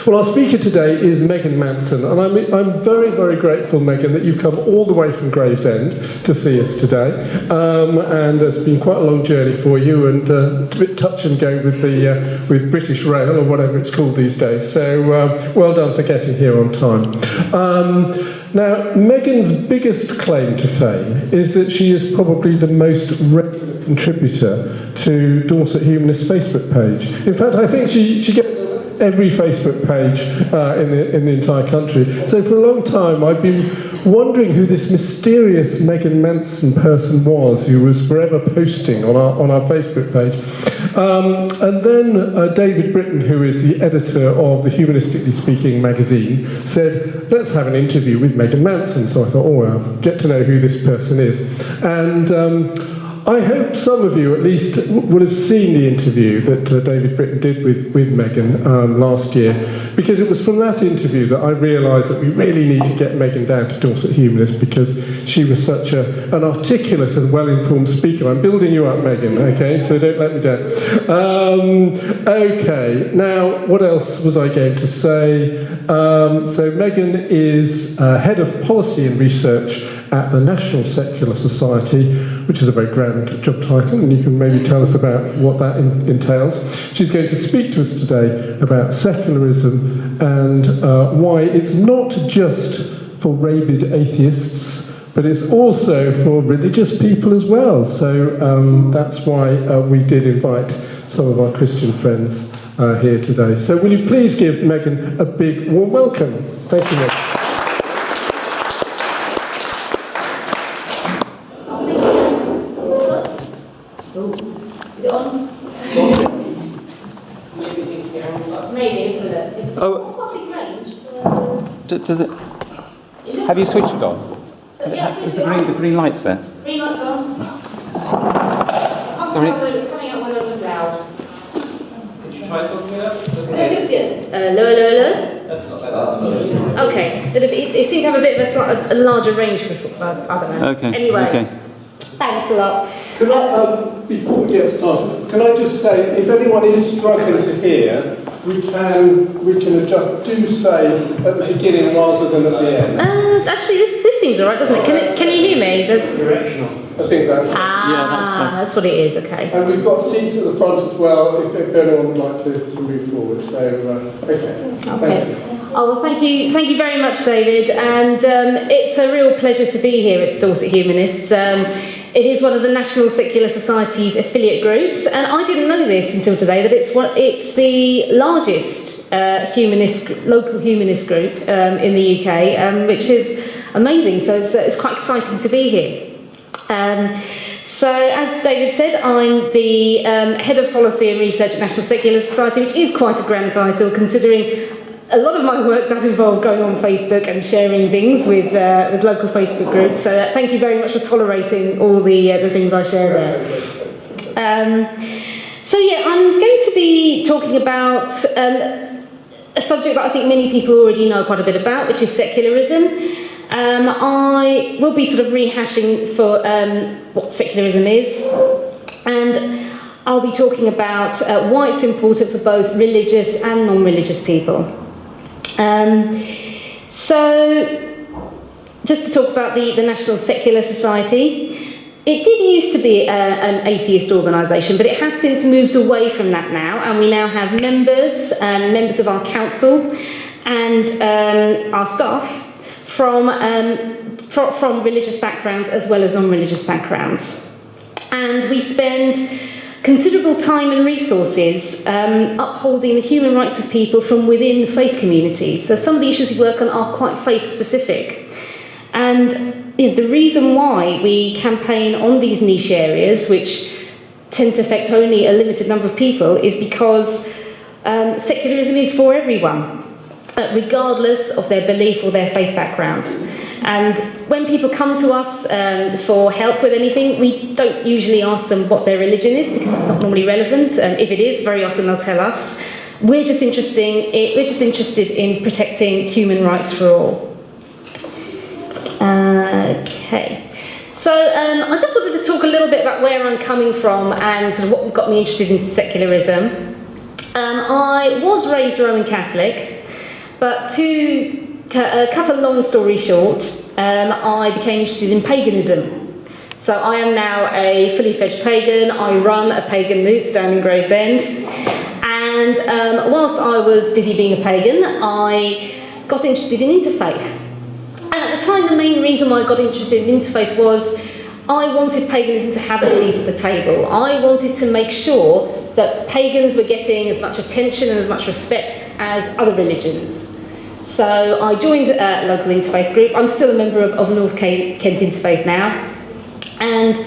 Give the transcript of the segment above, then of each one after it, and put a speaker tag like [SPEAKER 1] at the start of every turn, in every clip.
[SPEAKER 1] Well, our speaker today is Megan Manson, and I'm very, very grateful, Megan, that you've come all the way from Gravesend to see us today. And it's been quite a long journey for you, and it's a bit touch and go with British Rail, or whatever it's called these days. So well done for getting here on time. Now, Megan's biggest claim to fame is that she is probably the most regular contributor to Dorset Humanists' Facebook page. In fact, I think she gets every Facebook page in the entire country. So for a long time, I've been wondering who this mysterious Megan Manson person was who was forever posting on our Facebook page. And then David Britton, who is the editor of the Humanistically Speaking magazine, said, let's have an interview with Megan Manson. So I thought, oh, I'll get to know who this person is. And I hope some of you at least would have seen the interview that David Britton did with Megan last year, because it was from that interview that I realised that we really need to get Megan down to Dorset Humanists, because she was such an articulate and well-informed speaker. I'm building you up, Megan, okay, so don't let me down. Okay, now what else was I going to say? So Megan is Head of Policy and Research at the National Secular Society, which is a very grand job title, and you can maybe tell us about what that entails. She's going to speak to us today about secularism and why it's not just for rabid atheists, but it's also for religious people as well. So that's why we did invite some of our Christian friends here today. So will you please give Megan a big warm welcome. Thank you, Megan.
[SPEAKER 2] Does it? Have you switched it on?
[SPEAKER 3] So, yeah,
[SPEAKER 2] Is the green lights there?
[SPEAKER 3] Green lights on.
[SPEAKER 2] Sorry.
[SPEAKER 3] It's coming out when I was loud.
[SPEAKER 4] Could you try talking it up?
[SPEAKER 3] Let's get lower.
[SPEAKER 4] That's not better.
[SPEAKER 3] Okay. It seems to have a bit of a larger range for, I don't know.
[SPEAKER 2] Okay.
[SPEAKER 3] Anyway.
[SPEAKER 2] Okay.
[SPEAKER 3] Thanks a lot.
[SPEAKER 1] Could I, before we get started, can I just say, if anyone is struggling to hear, we can adjust. Do say at the beginning rather than at the end.
[SPEAKER 3] Actually, this seems all right, doesn't it? Can you hear me?
[SPEAKER 1] Directional. I think that's.
[SPEAKER 3] That's what it is. Okay.
[SPEAKER 1] And we've got seats at the front as well, if anyone would like to move forward. So okay. Thank you.
[SPEAKER 3] Oh, well, thank you very much, David, and it's a real pleasure to be here at Dorset Humanists. It is one of the National Secular Society's affiliate groups, and I didn't know this until today, that it's the largest local humanist group in the UK, which is amazing, so it's quite exciting to be here. So, as David said, I'm the Head of Policy and Research at National Secular Society, which is quite a grand title, considering a lot of my work does involve going on Facebook and sharing things with local Facebook groups. So thank you very much for tolerating all the things I share there. So yeah, I'm going to be talking about a subject that I think many people already know quite a bit about, which is secularism. I will be sort of rehashing for what secularism is, and I'll be talking about why it's important for both religious and non-religious people. So, just to talk about the National Secular Society, it did used to be an atheist organisation, but it has since moved away from that now, and we now have members of our council and our staff from religious backgrounds as well as non-religious backgrounds. And we spend considerable time and resources upholding the human rights of people from within faith communities. So some of the issues we work on are quite faith-specific. And the reason why we campaign on these niche areas, which tend to affect only a limited number of people, is because secularism is for everyone, regardless of their belief or their faith background. And when people come to us for help with anything, we don't usually ask them what their religion is, because it's not normally relevant. If it is, very often they'll tell us. We're just interested in protecting human rights for all. Okay. So I just wanted to talk a little bit about where I'm coming from and sort of what got me interested in secularism. I was raised Roman Catholic, But to cut a long story short, I became interested in paganism. So I am now a fully fledged pagan. I run a pagan moot down in Gravesend. And whilst I was busy being a pagan, I got interested in interfaith. And at the time, the main reason why I got interested in interfaith was I wanted paganism to have a seat at the table. I wanted to make sure that pagans were getting as much attention and as much respect as other religions. So I joined a local interfaith group. I'm still a member of North Kent Interfaith now. And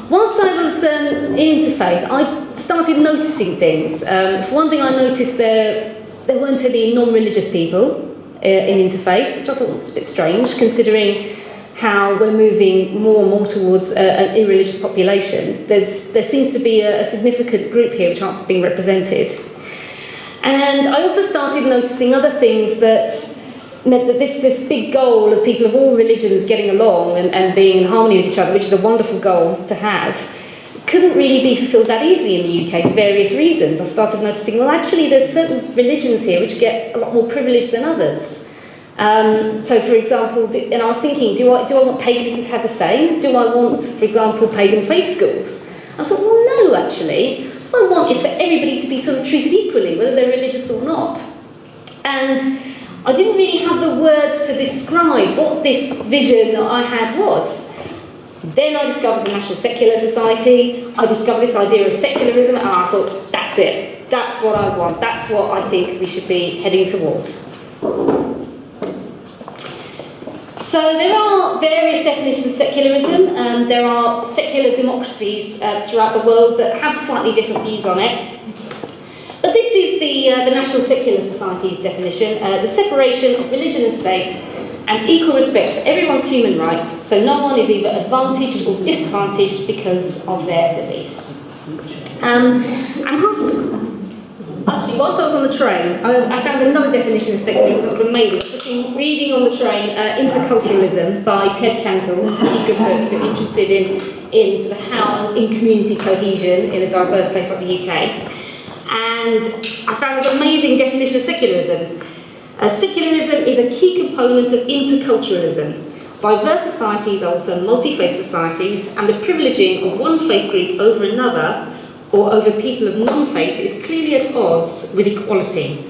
[SPEAKER 3] whilst I was in interfaith, I started noticing things. For one thing, I noticed there weren't any non-religious people in interfaith, which I thought was a bit strange, considering how we're moving more and more towards an irreligious population. There seems to be a significant group here which aren't being represented. And I also started noticing other things that meant that this big goal of people of all religions getting along and being in harmony with each other, which is a wonderful goal to have, couldn't really be fulfilled that easily in the UK for various reasons. I started noticing, well, actually, there's certain religions here which get a lot more privilege than others. So, for example, and I was thinking, do I want paganism to have the same? Do I want, for example, pagan faith schools? I thought, well, no, actually. What I want is for everybody to be sort of treated equally, whether they're religious or not. And I didn't really have the words to describe what this vision that I had was. Then I discovered the National Secular Society. I discovered this idea of secularism, and I thought, that's it. That's what I want. That's what I think we should be heading towards. So there are various definitions of secularism. There are secular democracies throughout the world that have slightly different views on it. But this is the National Secular Society's definition, the separation of religion and state and equal respect for everyone's human rights, so no one is either advantaged or disadvantaged because of their beliefs. And whilst I was on the train, I found another definition of secularism that was amazing. I've just been reading on the train Interculturalism by Ted Cantle. It's a really good book if you're interested in sort of how in community cohesion in a diverse place like the UK. And I found this amazing definition of secularism. Secularism is a key component of interculturalism. Diverse societies are also multi-faith societies, and the privileging of one faith group over another or over people of non-faith is clearly at odds with equality.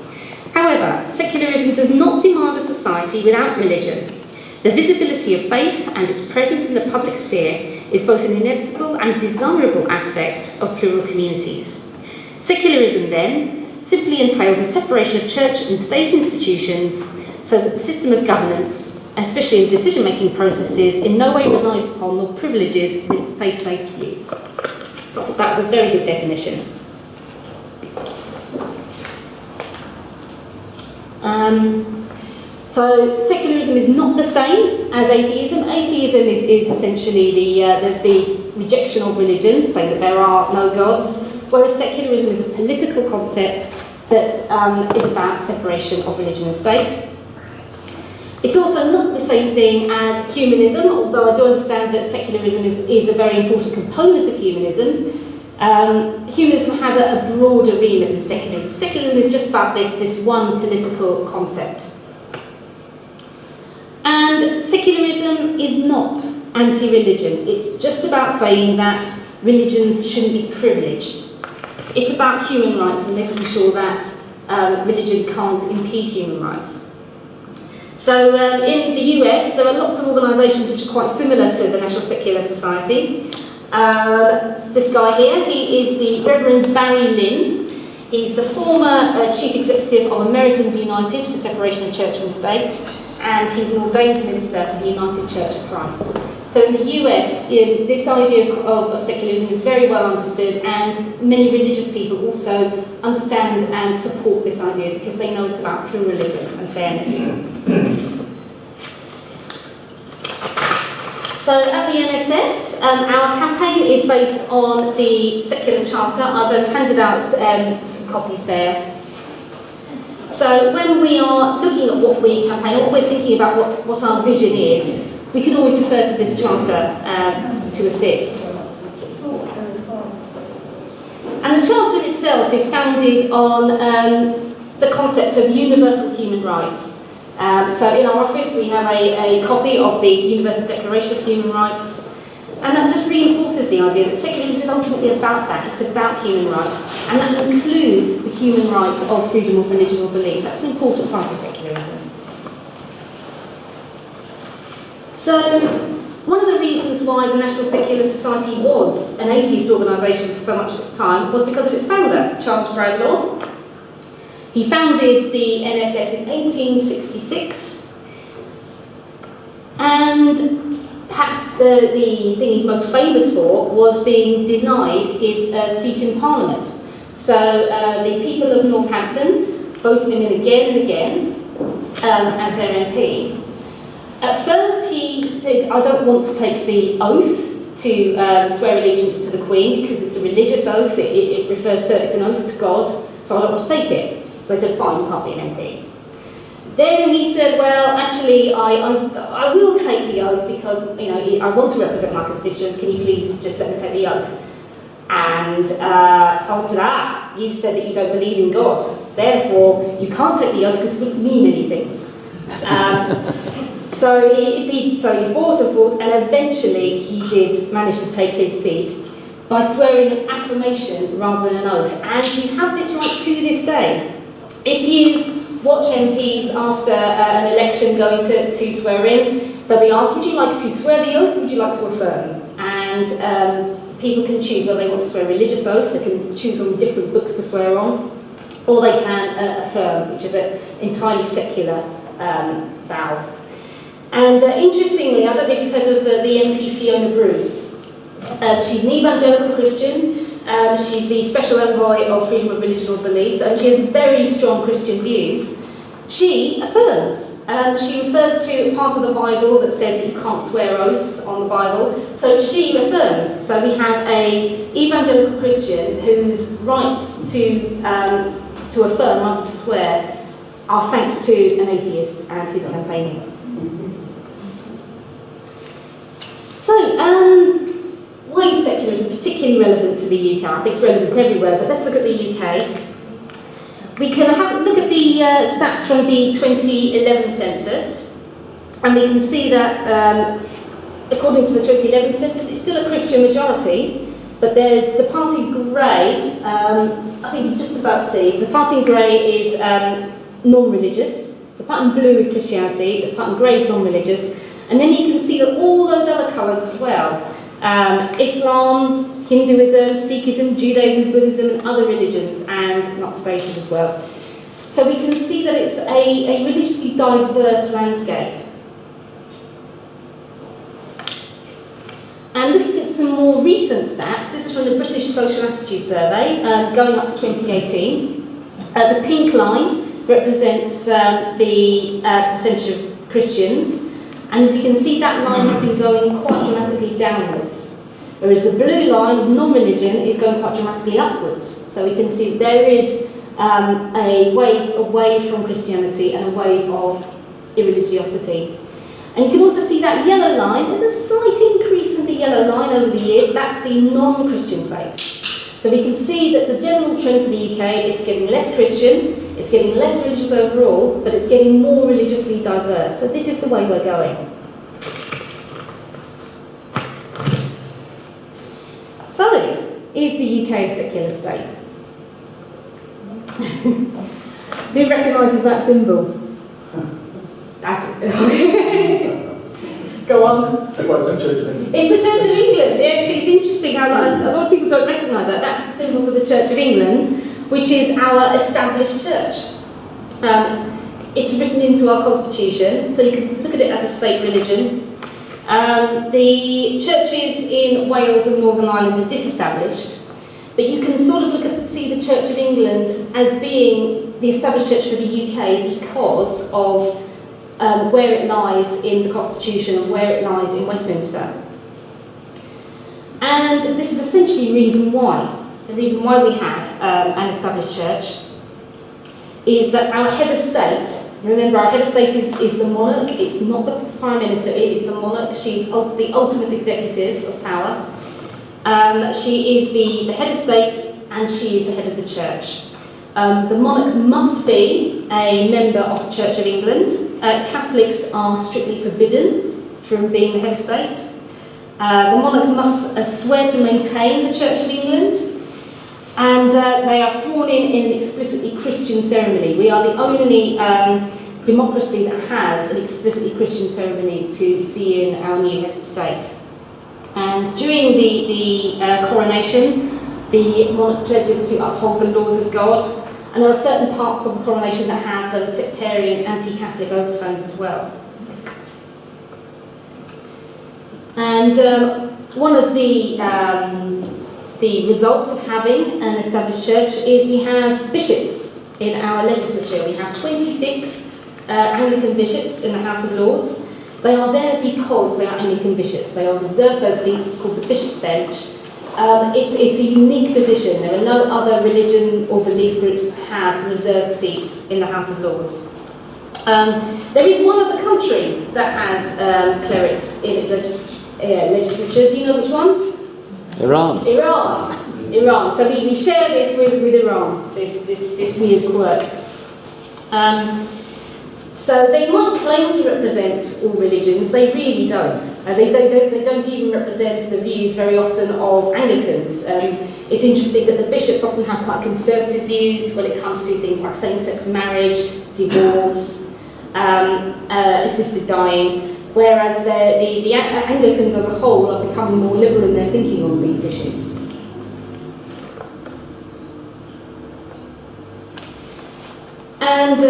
[SPEAKER 3] However, secularism does not demand a society without religion. The visibility of faith and its presence in the public sphere is both an inevitable and desirable aspect of plural communities. Secularism, then, simply entails a separation of church and state institutions so that the system of governance, especially in decision-making processes, in no way relies upon or privileges faith-based views. So I thought that was a very good definition. So secularism is not the same as atheism. Atheism is essentially the rejection of religion, saying that there are no gods, whereas secularism is a political concept that is about separation of religion and state. It's also not the same thing as humanism, although I do understand that secularism is a very important component of humanism. Humanism has a broader remit than secularism. Secularism is just about this one political concept. And secularism is not anti-religion. It's just about saying that religions shouldn't be privileged. It's about human rights and making sure that religion can't impede human rights. So in the US, there are lots of organisations which are quite similar to the National Secular Society. This guy here, he is the Reverend Barry Lynn. He's the former Chief Executive of Americans United for Separation of Church and State, and he's an ordained minister for the United Church of Christ. So in the US, this idea of secularism is very well understood, and many religious people also understand and support this idea because they know it's about pluralism and fairness. So at the NSS, our campaign is based on the Secular Charter. I've handed out some copies there. So when we are looking at what we campaign, or what we're thinking about what our vision is, we can always refer to this charter to assist. And the charter itself is founded on the concept of universal human rights. So in our office we have a copy of the Universal Declaration of Human Rights, and that just reinforces the idea that secularism is ultimately about that. It's about human rights, and that includes the human right of freedom of religion or belief. That's an important part of secularism. So, one of the reasons why the National Secular Society was an atheist organisation for so much of its time was because of its founder, Charles Bradlaugh. He founded the NSS in 1866, and perhaps the thing he's most famous for was being denied his seat in Parliament. So the people of Northampton voted him in again and again as their MP. At first he said, I don't want to take the oath to swear allegiance to the Queen because it's a religious oath, it refers to, it's an oath to God, so I don't want to take it. So they said, fine, you can't be an MP. Then he said, well, actually, I will take the oath because, you know, I want to represent my constituents. Can you please just let me take the oath? And Parliament said, you said that you don't believe in God. Therefore, you can't take the oath because it wouldn't mean anything. So he fought and fought, and eventually he did manage to take his seat by swearing an affirmation rather than an oath. And you have this right to this day. If you watch MPs after an election going to swear in, they'll be asked, would you like to swear the oath or would you like to affirm? And people can choose whether they want to swear a religious oath, they can choose on different books to swear on, or they can affirm, which is an entirely secular vow. And interestingly, I don't know if you've heard of the MP Fiona Bruce. She's an evangelical Christian. She's the Special Envoy of Freedom of Religion or Belief, and she has very strong Christian views. She affirms. She refers to part of the Bible that says that you can't swear oaths on the Bible, so she affirms. So we have an evangelical Christian whose rights to affirm rather than to swear are thanks to an atheist and his campaigning. So, why is secularism particularly relevant to the UK? I think it's relevant everywhere, but let's look at the UK. We can have a look at the stats from the 2011 census, and we can see that according to the 2011 census, it's still a Christian majority, but there's the part in grey, I think you just about see, the part in grey is non-religious, the part in blue is Christianity, the part in grey is non-religious, and then you can see that all those other colours as well, Islam, Hinduism, Sikhism, Judaism, Buddhism and other religions, and not stated as well. So we can see that it's a religiously diverse landscape. And looking at some more recent stats, this is from the British Social Attitude Survey, going up to 2018. The pink line represents the percentage of Christians, and as you can see, that line has been going quite dramatically downwards, whereas the blue line of non-religion is going quite dramatically upwards. So we can see there is a wave away from Christianity and a wave of irreligiosity. And you can also see that yellow line, there's a slight increase in the yellow line over the years, that's the non-Christian faith. So we can see that the general trend for the UK, it's getting less Christian, it's getting less religious overall, but it's getting more religiously diverse. So this is the way we're going. So, is the UK a secular state? Who recognises that symbol? That's it. Go on.
[SPEAKER 5] Well, it's the Church of England.
[SPEAKER 3] It's the Church of England. Yeah, it's interesting how a lot of people don't recognise that. That's the symbol for the Church of England, which is our established church. It's written into our constitution, so you can look at it as a state religion. The churches in Wales and Northern Ireland are disestablished, but you can sort of see the Church of England as being the established church for the UK because of where it lies in the Constitution and where it lies in Westminster. And this is essentially the reason why. The reason why we have an established church is that our head of state, remember our head of state is the monarch, it's not the Prime Minister, it is the monarch, she's the ultimate executive of power. She is the head of state and she is the head of the church. The monarch must be a member of the Church of England. Catholics are strictly forbidden from being the head of state. The monarch must swear to maintain the Church of England, and they are sworn in an explicitly Christian ceremony. We are the only democracy that has an explicitly Christian ceremony to see in our new heads of state. And during the coronation, the monarch pledges to uphold the laws of God, and there are certain parts of the coronation that have sectarian, anti-Catholic overtones as well. And one of the results of having an established church is we have bishops in our legislature. We have 26 Anglican bishops in the House of Lords. They are there because they are Anglican bishops. They are reserved those seats. It's called the Bishop's Bench. It's a unique position. There are no other religion or belief groups that have reserved seats in the House of Lords. There is one other country that has clerics in its legislature. Do you know which one?
[SPEAKER 2] Iran.
[SPEAKER 3] Iran. So we share this with Iran, this weird quirk. So they might claim to represent all religions, they really don't. They don't even represent the views very often of Anglicans. It's interesting that the bishops often have quite conservative views when it comes to things like same-sex marriage, divorce, assisted dying, whereas the Anglicans as a whole are becoming more liberal in their thinking on these issues. And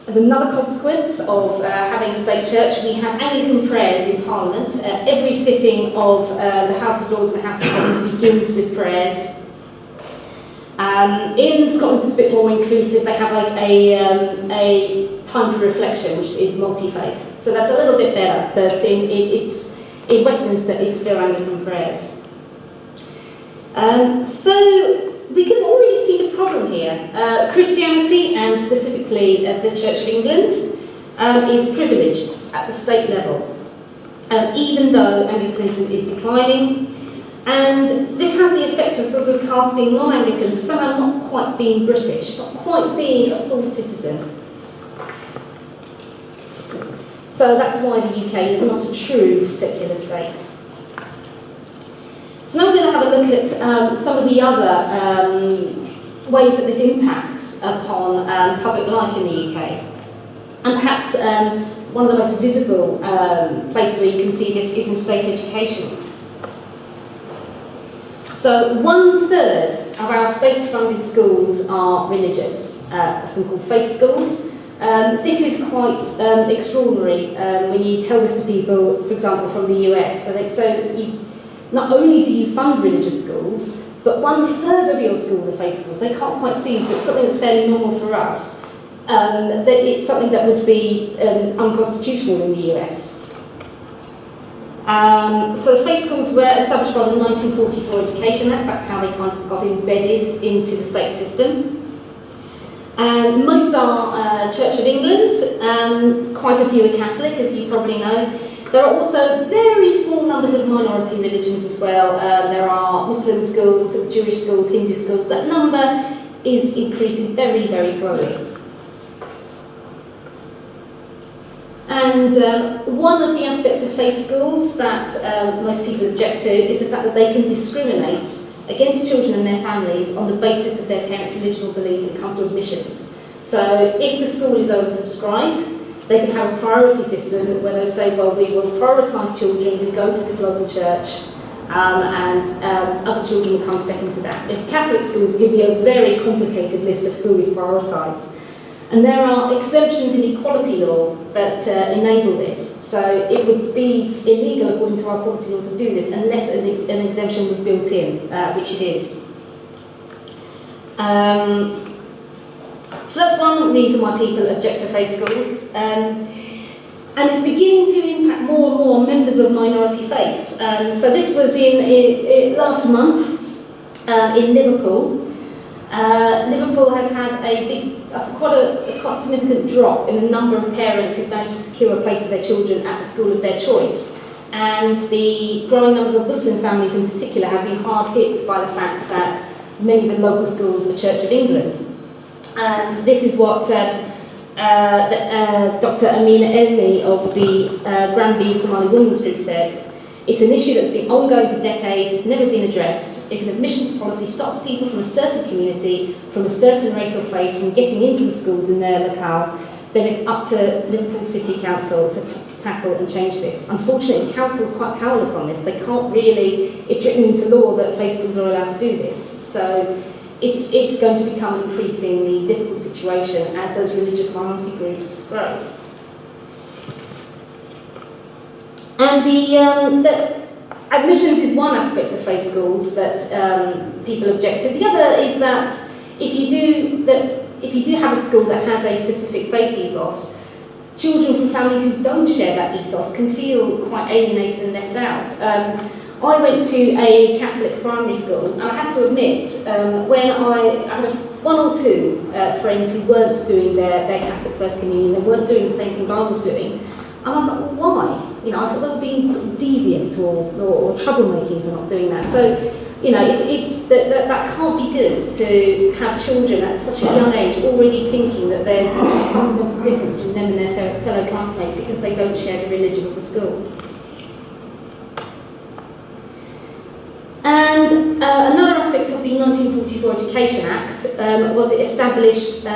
[SPEAKER 3] as another consequence of having a state church, we have Anglican prayers in Parliament. Every sitting of the House of Lords and the House of Commons begins with prayers. In Scotland, it's a bit more inclusive. They have like a time for reflection, which is multi-faith. So that's a little bit better, but in Westminster, it's still Anglican prayers. So we can already see the problem here. Christianity, and specifically the Church of England, is privileged at the state level, even though Anglicanism is declining. And this has the effect of sort of casting non-Anglicans as somehow not quite being British, not quite being a full citizen. So that's why the UK is not a true secular state. So now we're going to have a look at some of the other ways that this impacts upon public life in the UK. And perhaps one of the most visible places where you can see this is in state education. So 1/3 of our state-funded schools are religious, often called faith schools. This is quite extraordinary when you tell this to people, for example, from the US. Not only do you fund religious schools, but 1/3 of your schools are faith schools. They can't quite see it, but something that's fairly normal for us. That it's something that would be unconstitutional in the US. So faith schools were established by the 1944 Education Act. That's how they kind of got embedded into the state system. And most are Church of England. Quite a few are Catholic, as you probably know. There are also very small numbers of minority religions as well. There are Muslim schools, Jewish schools, Hindu schools. That number is increasing very, very slowly. And one of the aspects of faith schools that most people object to is the fact that they can discriminate against children and their families on the basis of their parents' religion or belief when it comes to admissions. So if the school is oversubscribed, they can have a priority system where they say, well, we will prioritise children who go to this local church, and other children will come second to that. In Catholic schools, give you a very complicated list of who is prioritised. And there are exemptions in equality law that enable this. So it would be illegal, according to our equality law, to do this unless an exemption was built in, which it is. So that's one reason why people object to faith schools. And it's beginning to impact more and more members of minority faiths. So this was in last month in Liverpool. Liverpool has had quite a significant drop in the number of parents who've managed to secure a place for their children at the school of their choice. And the growing numbers of Muslim families in particular have been hard hit by the fact that many of the local schools, the Church of England. And this is what Dr. Amina Elmi of the Granby Somali Women's Group said. It's an issue that's been ongoing for decades, it's never been addressed. If an admissions policy stops people from a certain community, from a certain race or faith, from getting into the schools in their locale, then it's up to Liverpool City Council to tackle and change this. Unfortunately, the council is quite powerless on this. They can't really, it's written into law that faith schools are allowed to do this. So it's going to become an increasingly difficult situation as those religious minority groups grow. And the admissions is one aspect of faith schools that people object to. The other is that if you do have a school that has a specific faith ethos, children from families who don't share that ethos can feel quite alienated and left out. I went to a Catholic primary school, and I have to admit, when I had one or two friends who weren't doing their Catholic First Communion, they weren't doing the same things I was doing, and I was like, well, why? You know, I thought they were being sort of deviant or troublemaking for not doing that. So, you know, it's that can't be good to have children at such a young age already thinking that there's a fundamental difference between them and their fellow classmates because they don't share the religion of the school. And another aspect of the 1944 Education Act was it established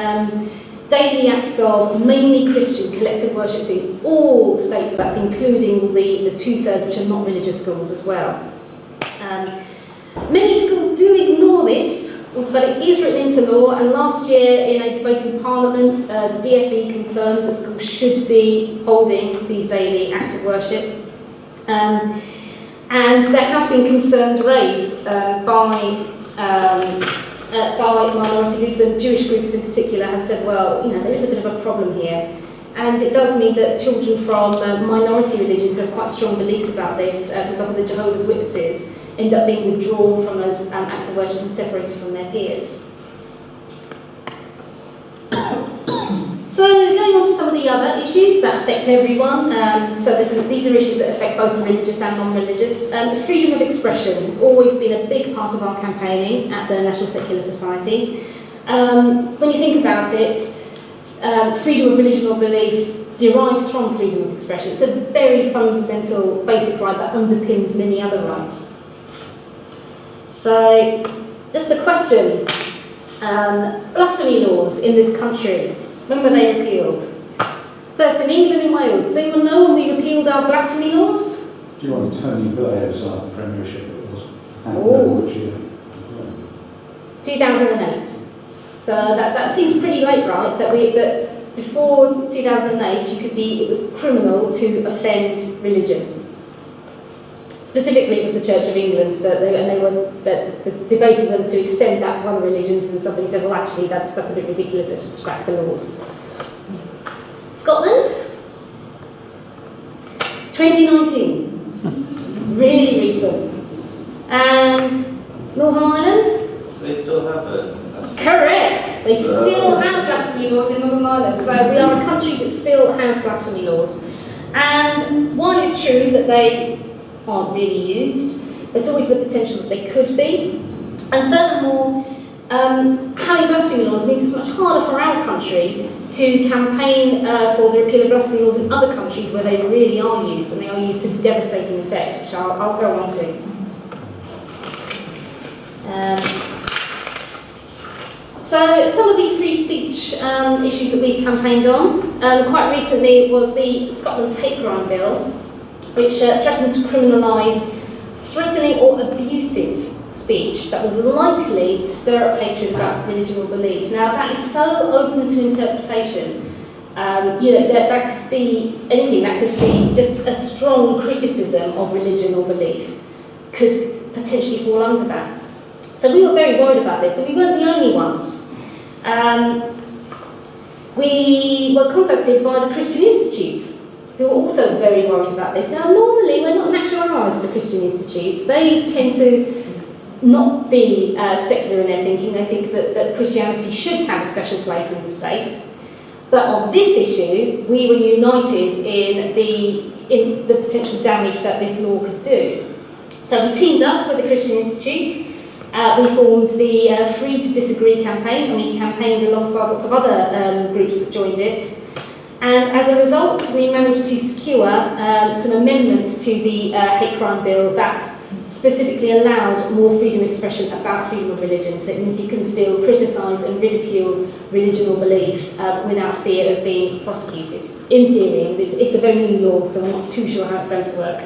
[SPEAKER 3] daily acts of mainly Christian collective worship in all states, that's including the 2/3 which are not religious schools as well. Many schools do ignore this, but it is written into law, and last year in a debate in Parliament, the DFE confirmed that schools should be holding these daily acts of worship. And there have been concerns raised by minority groups, and Jewish groups in particular have said, well, you know, there is a bit of a problem here. And it does mean that children from minority religions who have quite strong beliefs about this, for example, the Jehovah's Witnesses, end up being withdrawn from those acts of worship and separated from their peers. So going on to some of the other issues that affect everyone, these are issues that affect both religious and non-religious. Freedom of expression has always been a big part of our campaigning at the National Secular Society. When you think about it, freedom of religion or belief derives from freedom of expression. It's a very fundamental basic right that underpins many other rights. So, just a question. Blasphemy laws in this country, when were they repealed? First in England and Wales. Does anyone know when we repealed our blasphemy laws?
[SPEAKER 5] Do you want to Tony Blair's premiership? It was.
[SPEAKER 3] 2008. So that seems pretty late, right? But before 2008, it was criminal to offend religion. Specifically, it was the Church of England, they were debating whether to extend that to other religions, and somebody said, well, actually, that's a bit ridiculous, let's just scrap the laws. Scotland? 2019. Really recent. And Northern Ireland?
[SPEAKER 4] They still have it.
[SPEAKER 3] Correct! They still have blasphemy laws in Northern Ireland, so we are a country that still has blasphemy laws. And while it's true that they aren't really used, there's always the potential that they could be. And furthermore, having blasphemy laws means it's much harder for our country to campaign for the repeal of blasphemy laws in other countries where they really are used, and they are used to devastating effect, which I'll go on to. So some of the free speech issues that we campaigned on, quite recently was the Scotland's hate crime bill, which threatened to criminalise threatening or abusive speech that was likely to stir up hatred about religion or belief. Now that is so open to interpretation. That could be anything. That could be just a strong criticism of religion or belief could potentially fall under that. So we were very worried about this, and we weren't the only ones. We were contacted by the Christian Institute, who are also very worried about this. Now, normally, we're not natural allies of the Christian Institutes. They tend to not be secular in their thinking. They think that Christianity should have a special place in the state. But on this issue, we were united in the potential damage that this law could do. So we teamed up with the Christian Institute, We formed the Free to Disagree campaign, and we campaigned alongside lots of other groups that joined it. And as a result, we managed to secure some amendments to the hate crime bill that specifically allowed more freedom of expression about freedom of religion. So it means you can still criticise and ridicule religion or belief without fear of being prosecuted. In theory, and it's a very new law, so we're not too sure how it's going to work.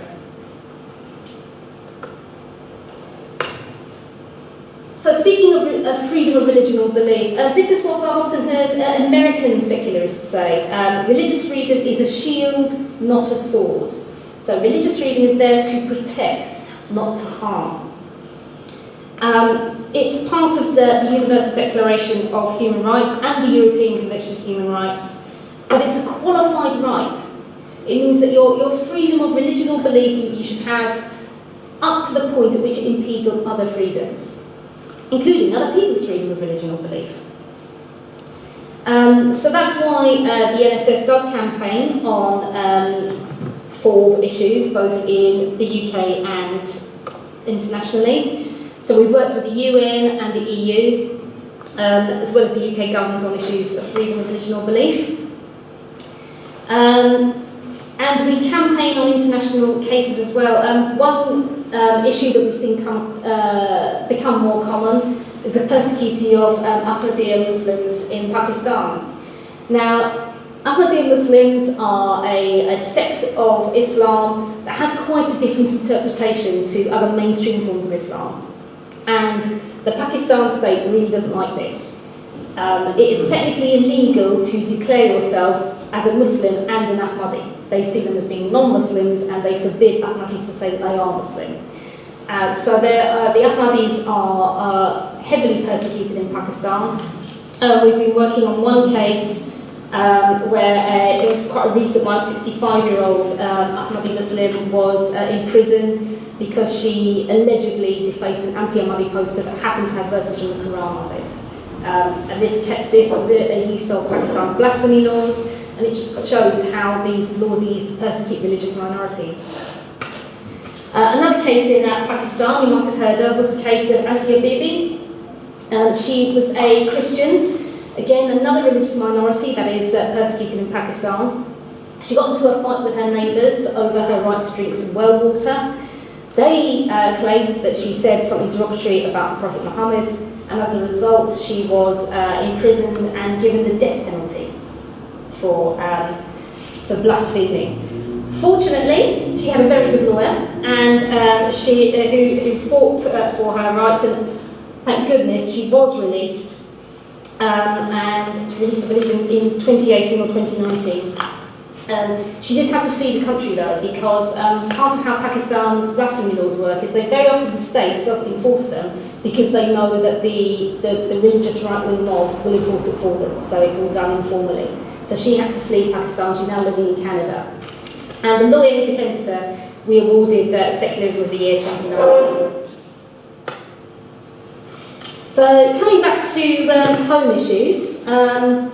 [SPEAKER 3] So speaking of freedom of religion or belief, this is what I've often heard American secularists say. Religious freedom is a shield, not a sword. So religious freedom is there to protect, not to harm. It's part of the Universal Declaration of Human Rights and the European Convention of Human Rights, but it's a qualified right. It means that your freedom of religion or belief you should have up to the point at which it impedes on other freedoms, including other people's freedom of religion or belief. So that's why the NSS does campaign on for issues both in the UK and internationally. So we've worked with the UN and the EU, as well as the UK government on issues of freedom of religion or belief. And we campaign on international cases as well. One issue that we've seen become more common is the persecuting of Ahmadiyya Muslims in Pakistan. Now, Ahmadiyya Muslims are a sect of Islam that has quite a different interpretation to other mainstream forms of Islam. And the Pakistan state really doesn't like this. It is technically illegal to declare yourself as a Muslim and an Ahmadi. They see them as being non-Muslims and they forbid Ahmadis to say that they are Muslim. So the Ahmadis are heavily persecuted in Pakistan. We've been working on one case where it was quite a recent one. A 65-year-old Ahmadi Muslim was imprisoned because she allegedly defaced an anti-Ahmadi poster that happened to have verses from the Quran on it. And this was a use of Pakistan's blasphemy laws, and it just shows how these laws are used to persecute religious minorities. Another case in Pakistan you might have heard of was the case of Asia Bibi. She was a Christian, again another religious minority that is persecuted in Pakistan. She got into a fight with her neighbours over her right to drink some well water. They claimed that she said something derogatory about the Prophet Muhammad, and as a result she was imprisoned and given the death penalty for blaspheming. Fortunately, she had a very good lawyer, and who fought for her rights, and thank goodness she was released, and released I believe in 2018 or 2019. She did have to flee the country though, because part of how Pakistan's blasphemy laws work is very often the state doesn't enforce them because they know that the religious right-wing mob will enforce it for them, so it's all done informally. So she had to flee Pakistan. She's now living in Canada. And the lawyer who defended her, we awarded Secularism of the Year 2019. So coming back to home issues, one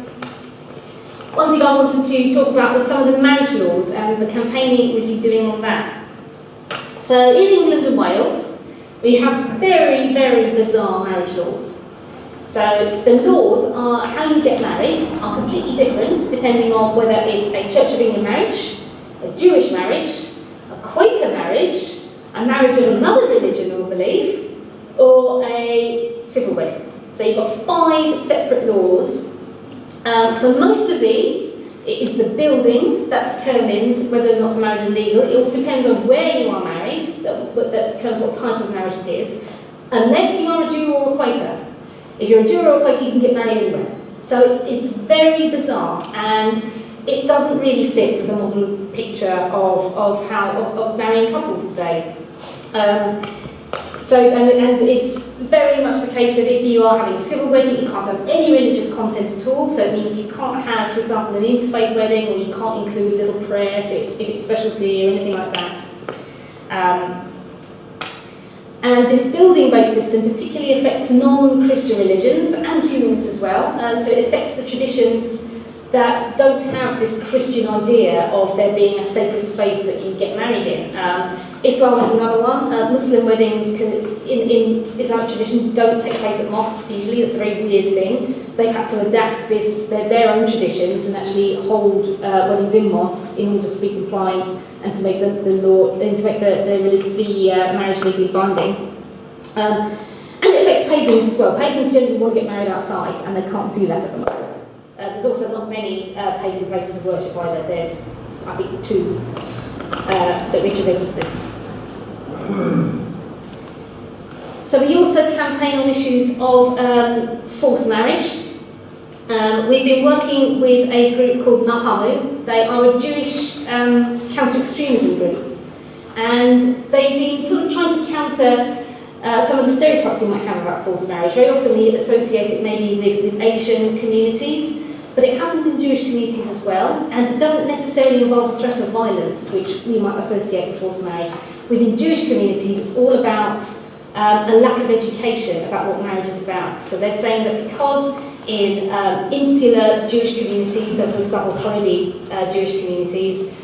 [SPEAKER 3] thing I wanted to talk about was some of the marriage laws and the campaigning we've been doing on that. So in England and Wales, we have very, very bizarre marriage laws. So the laws are how you get married are completely different depending on whether it's a Church of England marriage, a Jewish marriage, a Quaker marriage, a marriage of another religion or belief, or a civil wedding. So you've got 5 separate laws. For most of these, it is the building that determines whether or not the marriage is legal. It all depends on where you are married, that determines what type of marriage it is, unless you are a Jew or a Quaker. If you're a Jew or a Quaker, you can get married anywhere. So it's very bizarre, and it doesn't really fit the modern picture of marrying couples today. And it's very much the case that if you are having a civil wedding, you can't have any religious content at all. So it means you can't have, for example, an interfaith wedding, or you can't include a little prayer if it's special to you or anything like that. And this building-based system particularly affects non-Christian religions and humanists as well. So it affects the traditions that don't have this Christian idea of there being a sacred space that you get married in. Islam is another one. Muslim weddings in Islamic tradition don't take place at mosques usually. That's a very weird thing. They've had to adapt their own traditions and actually hold weddings in mosques in order to be compliant and to make the law and to make the marriage legally binding. And it affects pagans as well. Pagans generally want to get married outside, and they can't do that at the moment. There's also not many pagan places of worship either. There's, I think, 2 which are registered. So we also campaign on issues of forced marriage. We've been working with a group called Nahamu. They are a Jewish counter-extremism group, and they've been sort of trying to counter some of the stereotypes you might have about forced marriage. Very often we associate it maybe with Asian communities, but it happens in Jewish communities as well, and it doesn't necessarily involve the threat of violence, which we might associate with forced marriage. Within Jewish communities, it's all about a lack of education about what marriage is about. So they're saying that because in insular Jewish communities, so for example Haredi Jewish communities,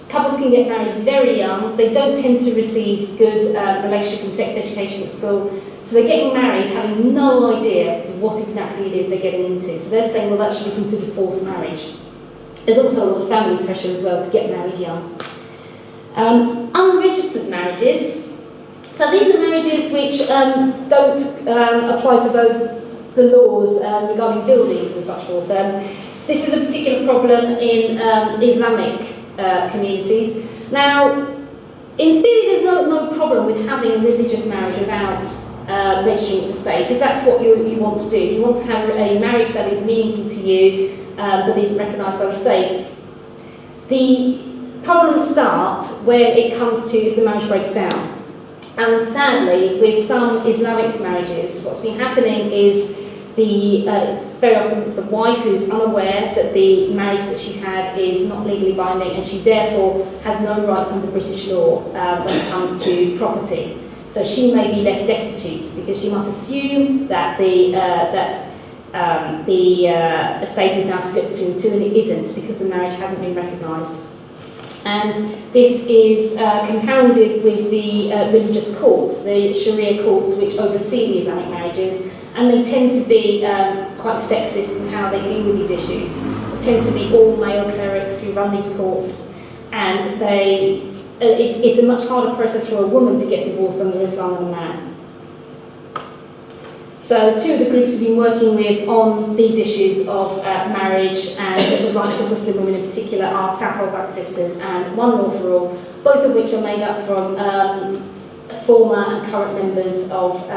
[SPEAKER 3] couples can get married very young. They don't tend to receive good relationship and sex education at school. So they're getting married having no idea what exactly it is they're getting into. So they're saying, well, that should be considered forced marriage. There's also a lot of family pressure as well to get married young. Unregistered marriages. So these are marriages which don't apply to the laws regarding buildings and such forth. This is a particular problem in Islamic communities. Now, in theory, there's no problem with having a religious marriage without registering with the state. If that's what you want to do, you want to have a marriage that is meaningful to you, but isn't recognised by the state. The problems start when it comes to if the marriage breaks down. And sadly, with some Islamic marriages, what's been happening is it's very often it's the wife who's unaware that the marriage that she's had is not legally binding, and she therefore has no rights under British law when it comes to property. So she may be left destitute because she must assume that the estate is now split between the 2, and it isn't because the marriage hasn't been recognised. And this is compounded with the religious courts, the Sharia courts, which oversee the Islamic marriages, and they tend to be quite sexist in how they deal with these issues. It tends to be all male clerics who run these courts, and it's a much harder process for a woman to get divorced under Islam than a man. So 2 of the groups we've been working with on these issues of marriage and the rights of Muslim women in particular are South Black Sisters and One Law for All, both of which are made up from former and current members of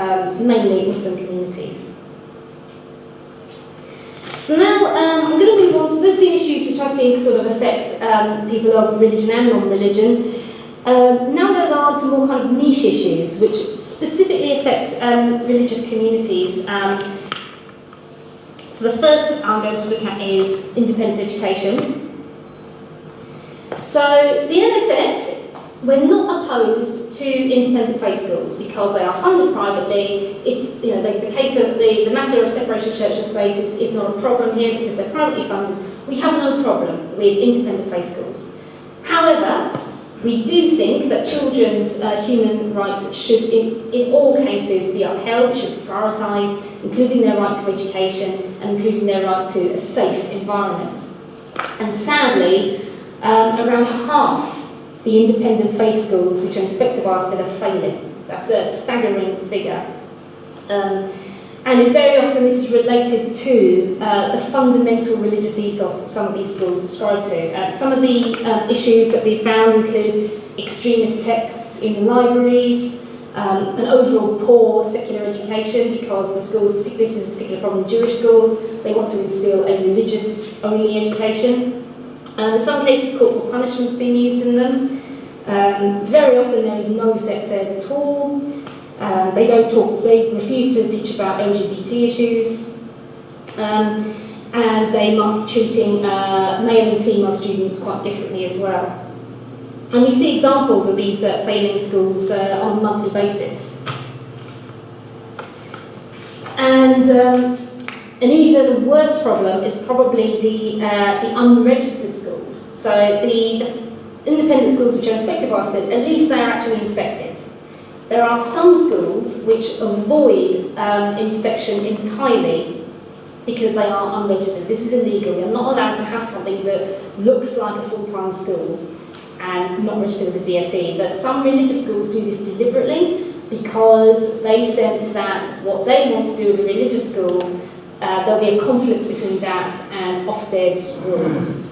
[SPEAKER 3] mainly Muslim communities. So now I'm going to move on. So there's been issues which I think sort of affect people of religion and non-religion. Now we're going on to more kind of niche issues which specifically affect religious communities. So the first I'm going to look at is independent education. So the NSS, we're not opposed to independent faith schools because they are funded privately. It's the case of the matter of separation of church and state is not a problem here because they're privately funded. We have no problem with independent faith schools. However, we do think that children's human rights should, in all cases, be upheld, should be prioritised, including their right to education and including their right to a safe environment. And sadly, around half the independent faith schools which are inspected by Austen are failing. That's a staggering figure. And very often this is related to the fundamental religious ethos that some of these schools subscribe to. Some of the issues that we found include extremist texts in libraries, an overall poor secular education because the schools, this is a particular problem in Jewish schools, they want to instill a religious-only education. In some cases, corporal punishment's being used in them. Very often there is no sex ed at all. They refuse to teach about LGBT issues, and they might be treating male and female students quite differently as well. And we see examples of these failing schools on a monthly basis. And An even worse problem is probably the unregistered schools. So the independent schools which are inspected by Ofsted, at least they are actually inspected. There are some schools which avoid inspection entirely because they are unregistered. This is illegal. You're not allowed to have something that looks like a full-time school and not registered with the DfE. But some religious schools do this deliberately because they sense that what they want to do as a religious school, there'll be a conflict between that and Ofsted's rules.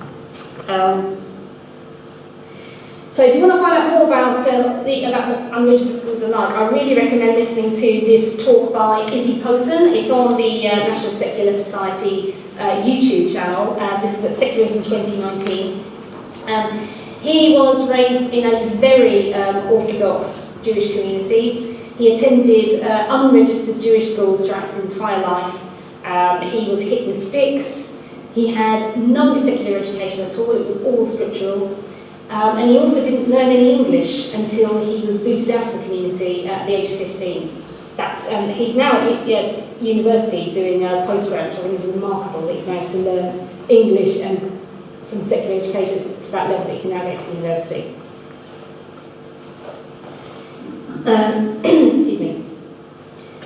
[SPEAKER 3] So if you want to find out more about what unregistered schools are like, I really recommend listening to this talk by Izzy Posen. It's on the National Secular Society YouTube channel. This is at Secularism 2019. He was raised in a very orthodox Jewish community. He attended unregistered Jewish schools throughout his entire life. He was hit with sticks. He had no secular education at all. It was all scriptural. And he also didn't learn any English until he was booted out of the community at the age of 15. He's now at university doing a postgrad, which I think is remarkable that he's managed to learn English and some secular education to that level that he can now get to university. Excuse me.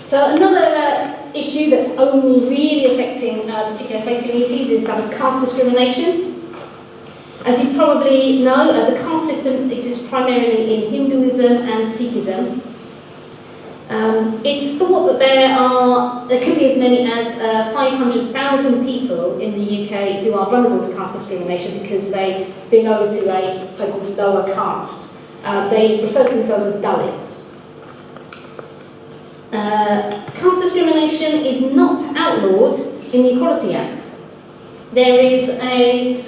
[SPEAKER 3] So another issue that's only really affecting particular faith communities is that of caste discrimination. As you probably know, the caste system exists primarily in Hinduism and Sikhism. It's thought that there could be as many as 500,000 people in the UK who are vulnerable to caste discrimination because they belong to a so-called lower caste. They refer to themselves as Dalits. Caste discrimination is not outlawed in the Equality Act. There is an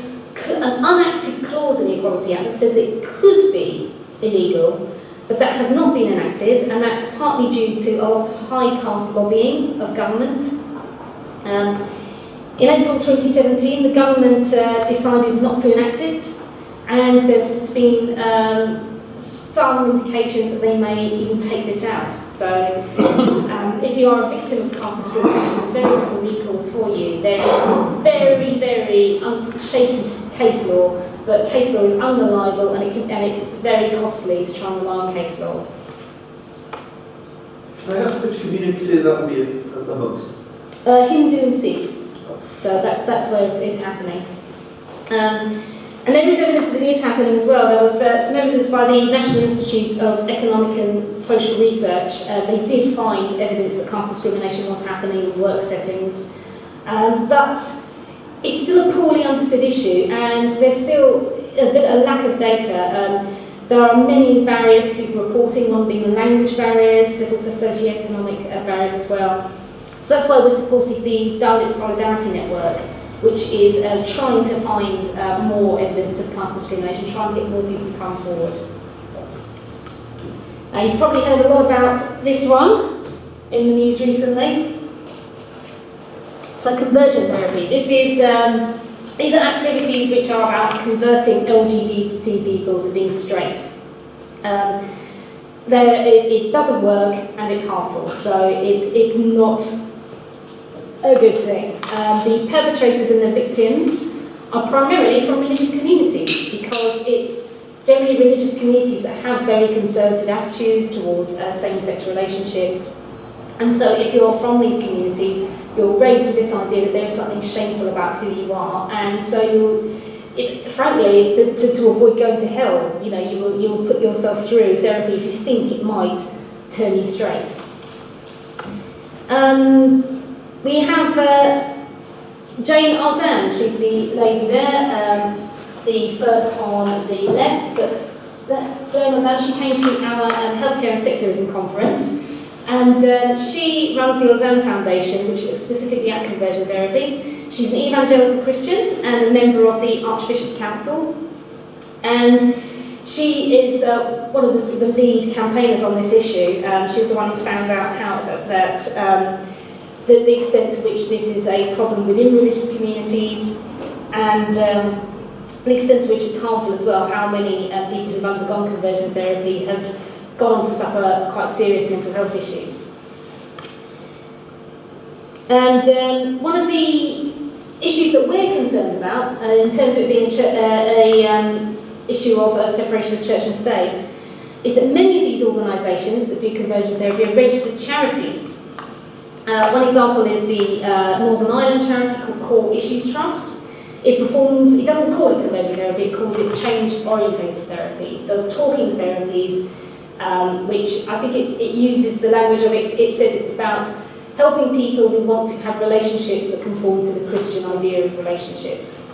[SPEAKER 3] unacted clause in the Equality Act that says it could be illegal, but that has not been enacted, and that's partly due to a lot of high caste lobbying of government. In April 2017, the government decided not to enact it, and there's been some indications that they may even take this out. So if you are a victim of caste discrimination, there's very little recourse for you. There is some very, very shaky case law, but case law is unreliable and it's very costly to try and rely on case law.
[SPEAKER 4] Can I ask which communities that would be amongst?
[SPEAKER 3] Hindu and Sikh. So that's where it's happening. And there is evidence that it is happening as well. There was some evidence by the National Institute of Economic and Social Research. They did find evidence that caste discrimination was happening in work settings. But it's still a poorly understood issue, and there's still a lack of data. There are many barriers to people reporting, one being the language barriers. There's also socio-economic barriers as well. So that's why we're supporting the Dalit Solidarity Network, which is trying to find more evidence of caste discrimination, trying to get more people to come forward. You've probably heard a lot about this one in the news recently. So conversion therapy. These are activities which are about converting LGBT people to being straight. It doesn't work and it's harmful, so it's not a good thing. The perpetrators and the victims are primarily from religious communities because it's generally religious communities that have very conservative attitudes towards same-sex relationships. And so if you're from these communities, you're raised with this idea that there is something shameful about who you are, and so frankly, it's to avoid going to hell. You know, you will put yourself through therapy if you think it might turn you straight. We have Jane Austen, she's the lady there, the first on the left. Jane Austen, she came to our Healthcare and Secularism conference, and she runs the Austen Foundation, which looks specifically at conversion therapy. She's an evangelical Christian and a member of the Archbishop's Council, and she is one of the lead campaigners on this issue. She's the one who's found out how the extent to which this is a problem within religious communities, and the extent to which it's harmful as well, how many people who've undergone conversion therapy have gone on to suffer quite serious mental health issues. And one of the issues that we're concerned about, in terms of it being a issue of separation of church and state, is that many of these organisations that do conversion therapy are registered charities. One example is the Northern Ireland charity called Core Issues Trust. It doesn't call it conversion therapy, it calls it change-orientated therapy. It does talking therapies, which I think it uses the language of it. It says it's about helping people who want to have relationships that conform to the Christian idea of relationships.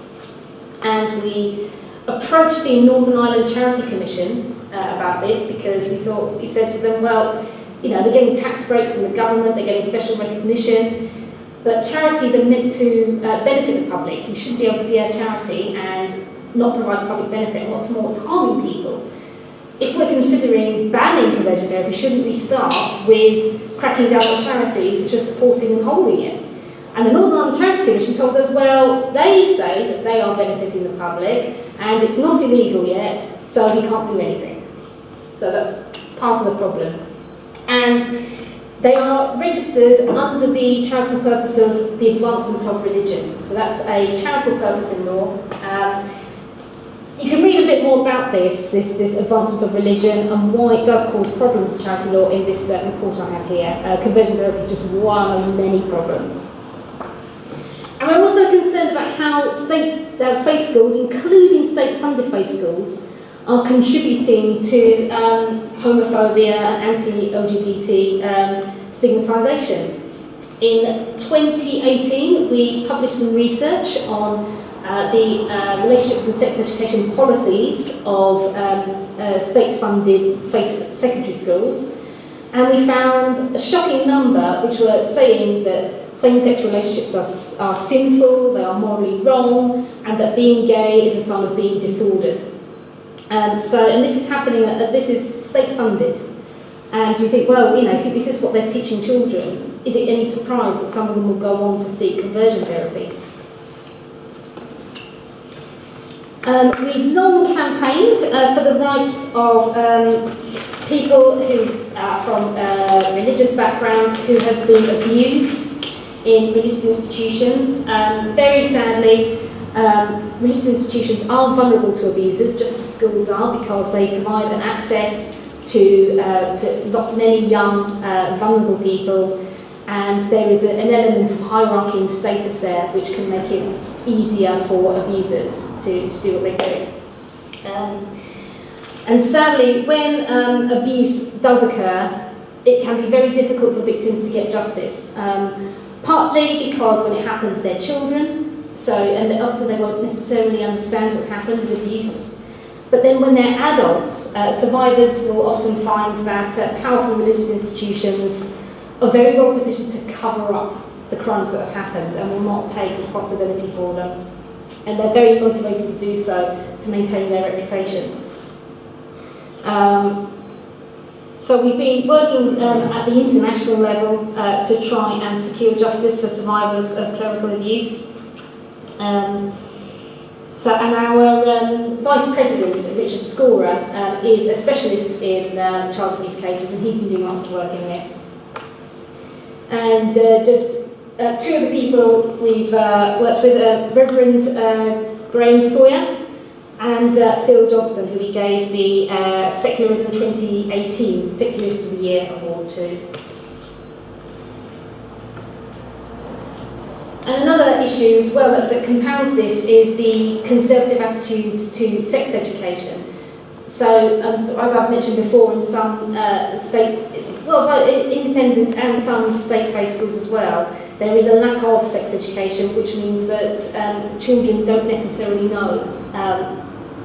[SPEAKER 3] And we approached the Northern Ireland Charity Commission about this because we said to them, well, you know, they're getting tax breaks from the government, they're getting special recognition, but charities are meant to benefit the public. You shouldn't be able to be a charity and not provide public benefit, and what's more, it's harming people. If we're considering banning conversion therapy, shouldn't we start with cracking down on charities which are supporting and holding it? And the Northern Ireland Charity Commission told us, well, they say that they are benefiting the public and it's not illegal yet, so we can't do anything. So that's part of the problem. And they are registered under the charitable purpose of the advancement of religion. So that's a charitable purpose in law. You can read a bit more about this advancement of religion and why it does cause problems to charity law in this report I have here. Conversion therapy is just one of many problems. And we're also concerned about how state faith schools, including state-funded faith schools, are contributing to homophobia and anti-LGBT stigmatisation. In 2018, we published some research on the relationships and sex education policies of state-funded faith secondary schools, and we found a shocking number which were saying that same-sex relationships are sinful, they are morally wrong, and that being gay is a sign of being disordered. And this is happening, this is state-funded. And you think, well, you know, if this is what they're teaching children, is it any surprise that some of them will go on to seek conversion therapy? We've long campaigned for the rights of people who are from religious backgrounds who have been abused in religious institutions. Very sadly, religious institutions are vulnerable to abusers, just as schools are, because they provide an access to many young, vulnerable people, and there is an element of hierarchy and status there which can make it easier for abusers to do what they do. And sadly, when abuse does occur, it can be very difficult for victims to get justice. Partly because when it happens, they're children, and often they won't necessarily understand what's happened as abuse. But then when they're adults, survivors will often find that powerful religious institutions are very well positioned to cover up the crimes that have happened and will not take responsibility for them. And they're very motivated to do so to maintain their reputation. So we've been working at the international level to try and secure justice for survivors of clerical abuse. And our Vice President, Richard Scorer, is a specialist in child abuse cases, and he's been doing lots of work in this. And just two of the people we've worked with, Reverend Graham Sawyer and Phil Johnson, who we gave the Secularism 2018 Secularist of the Year award to. And another issue as well that compounds this is the conservative attitudes to sex education. So, as I've mentioned before, in some independent and some state faith schools as well, there is a lack of sex education, which means that children don't necessarily know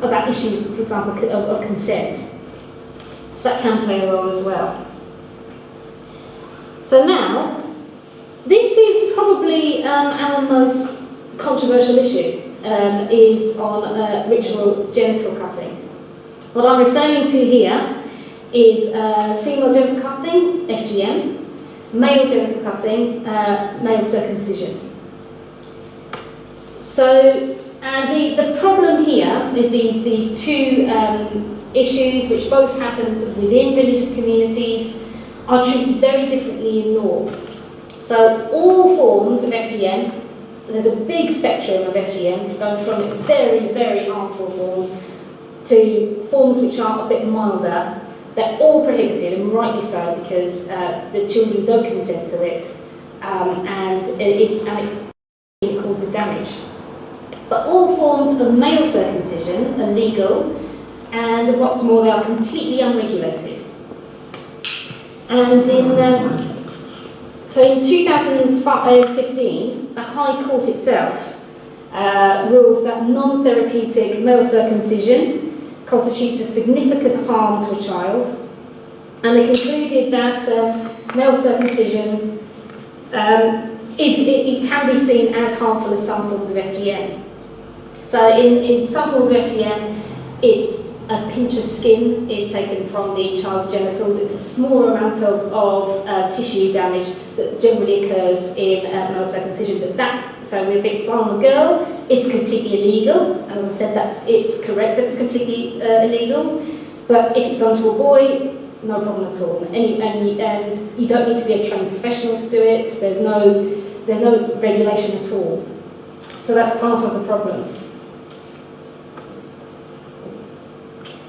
[SPEAKER 3] about issues, for example, of consent. So that can play a role as well. So now, this is probably our most controversial issue, is on ritual genital cutting. What I'm referring to here is female genital cutting, FGM, male genital cutting, male circumcision. So, and the problem here is these two issues, which both happen within religious communities, are treated very differently in law. So all forms of FGM, there's a big spectrum of FGM, going from very, very harmful forms to forms which are a bit milder. They're all prohibited, and rightly so, because the children don't consent to it, and it causes damage. But all forms of male circumcision are legal, and what's more, they are completely unregulated. And so in 2015, the High Court itself ruled that non-therapeutic male circumcision constitutes a significant harm to a child, and they concluded that male circumcision it can be seen as harmful as some forms of FGM. So in some forms of FGM, it's a pinch of skin is taken from the child's genitals. It's a small amount of tissue damage that generally occurs in male circumcision. But so if it's done on a girl, it's completely illegal. And as I said, it's correct that it's completely illegal. But if it's done to a boy, no problem at all. And you don't need to be a trained professional to do it. There's no regulation at all. So that's part of the problem.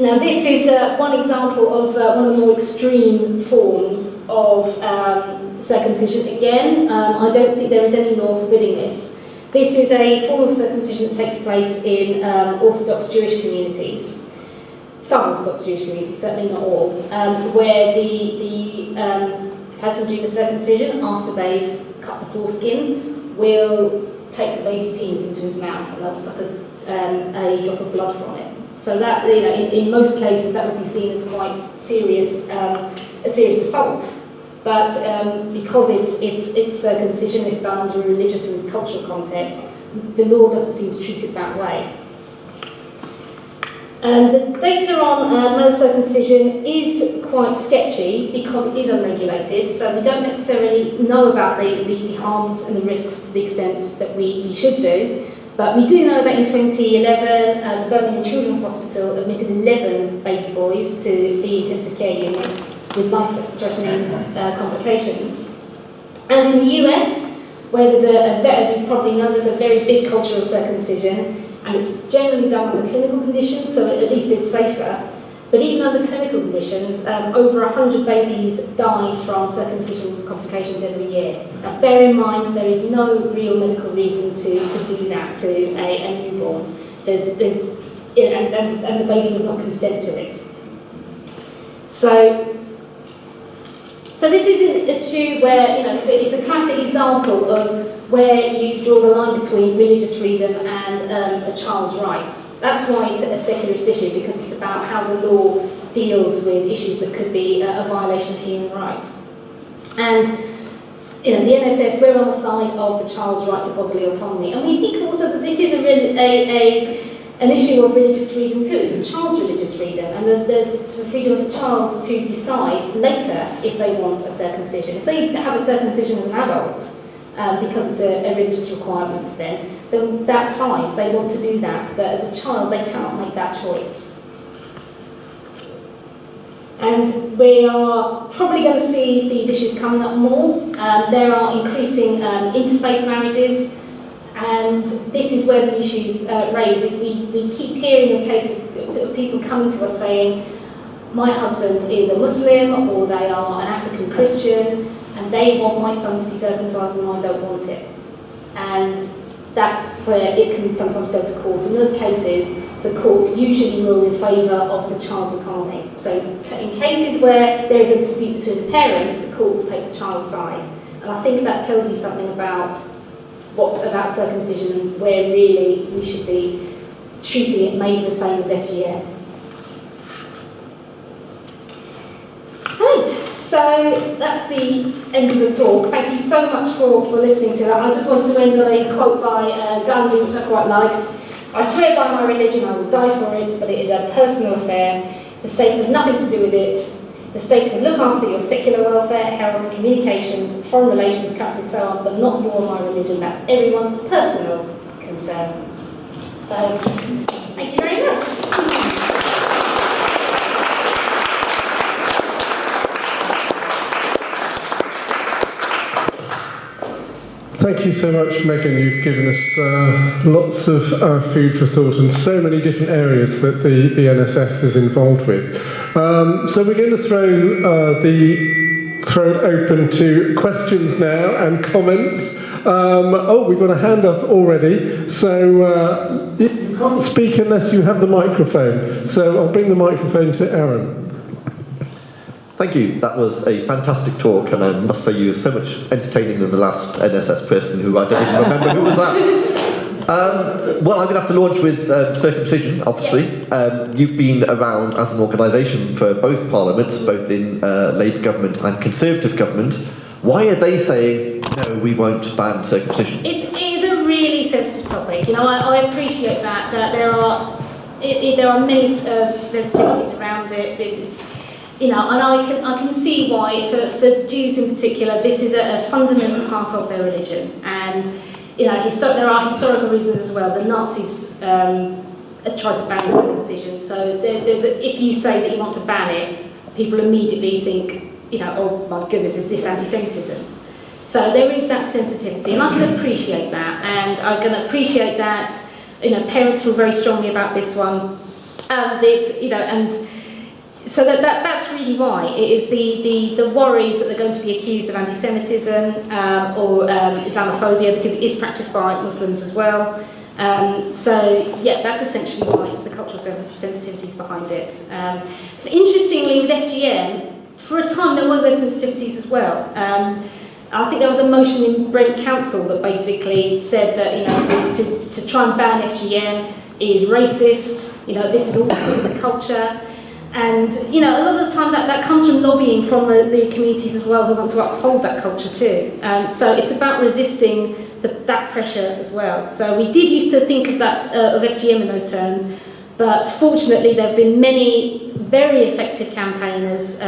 [SPEAKER 3] Now this is one example of one of the more extreme forms of circumcision. Again, I don't think there is any law forbidding this. This is a form of circumcision that takes place in Orthodox Jewish communities. Some Orthodox Jewish communities, certainly not all, where the person doing the circumcision, after they've cut the foreskin, will take the baby's penis into his mouth and they'll suck a drop of blood from it. So that, in most cases, that would be seen as quite serious, a serious assault. But because it's circumcision, it's done under a religious and cultural context, the law doesn't seem to treat it that way. The data on male circumcision is quite sketchy because it is unregulated, so we don't necessarily know about the harms and the risks to the extent that we should do. But we do know that in 2011, the Birmingham Children's Hospital admitted 11 baby boys to the intensive care unit with life-threatening complications. And in the US, where there's as you probably know, there's a very big culture of circumcision, and it's generally done under clinical conditions, so at least it's safer. But even under clinical conditions, over 100 babies die from circumcision complications every year. Now, bear in mind, there is no real medical reason to do that to a newborn. And the baby does not consent to it. So this is an issue where, it's a classic example of where you draw the line between religious freedom and a child's rights. That's why it's a secularist issue, because it's about how the law deals with issues that could be a violation of human rights. And the NSS, we're on the side of the child's right to bodily autonomy, and we think also that this is an issue of religious freedom too. It's the child's religious freedom, and the freedom of the child to decide later if they want a circumcision. If they have a circumcision as an adult, because it's a religious requirement for them, then that's fine, if they want to do that. But as a child, they cannot make that choice. And we are probably going to see these issues coming up more. There are increasing interfaith marriages, and this is where the issues raise. We keep hearing of cases of people coming to us saying, my husband is a Muslim, or they are an African Christian, and they want my son to be circumcised and I don't want it. And that's where it can sometimes go to court. In those cases, the courts usually rule in favour of the child's autonomy. So in cases where there is a dispute between the parents, the courts take the child's side. And I think that tells you something about circumcision and where really we should be treating it maybe the same as FGM. Right, so that's the end of the talk. Thank you so much for listening to it. I just wanted to end on a quote by Gandhi, which I quite liked. I swear by my religion I will die for it, but it is a personal affair. The state has nothing to do with it. The state will look after your secular welfare, health, communications, foreign relations, council, and so on, but not your or my religion. That's everyone's personal concern. So, thank you very much.
[SPEAKER 1] Thank you so much, Megan. You've given us lots of food for thought and so many different areas that the NSS is involved with. So we're going to throw it open to questions now and comments. We've got a hand up already. So you can't speak unless you have the microphone. So I'll bring the microphone to Aaron.
[SPEAKER 6] Thank you. That was a fantastic talk, and I must say you were so much entertaining than the last NSS person who I don't even remember who was that. Well, I'm going to have to launch with circumcision, obviously. You've been around as an organisation for both parliaments, both in Labour government and Conservative government. Why are they saying, no, we won't ban circumcision?
[SPEAKER 3] It is a really sensitive topic. You know, I appreciate that there are many sensitivities around it. You know, and I can see why, for Jews in particular, this is a fundamental part of their religion. And, you know, there are historical reasons as well. The Nazis tried to ban circumcision. So if you say that you want to ban it, people immediately think, you know, oh my goodness, is this anti-Semitism? So there is that sensitivity, and I can appreciate that. And I can appreciate that, you know, parents feel very strongly about this one. So that's really why. It is the worries that they're going to be accused of anti-Semitism or Islamophobia, because it is practiced by Muslims as well. So yeah, that's essentially why. It's the cultural sensitivities behind it. Interestingly, with FGM, for a time there were those sensitivities as well. I think there was a motion in Brent Council that basically said that, you know, to try and ban FGM is racist. You know, this is all the culture. And, you know, a lot of the time that comes from lobbying from the communities as well who want to uphold that culture too. So it's about resisting that pressure as well. So we did used to think of that of FGM in those terms, but fortunately there have been many very effective campaigners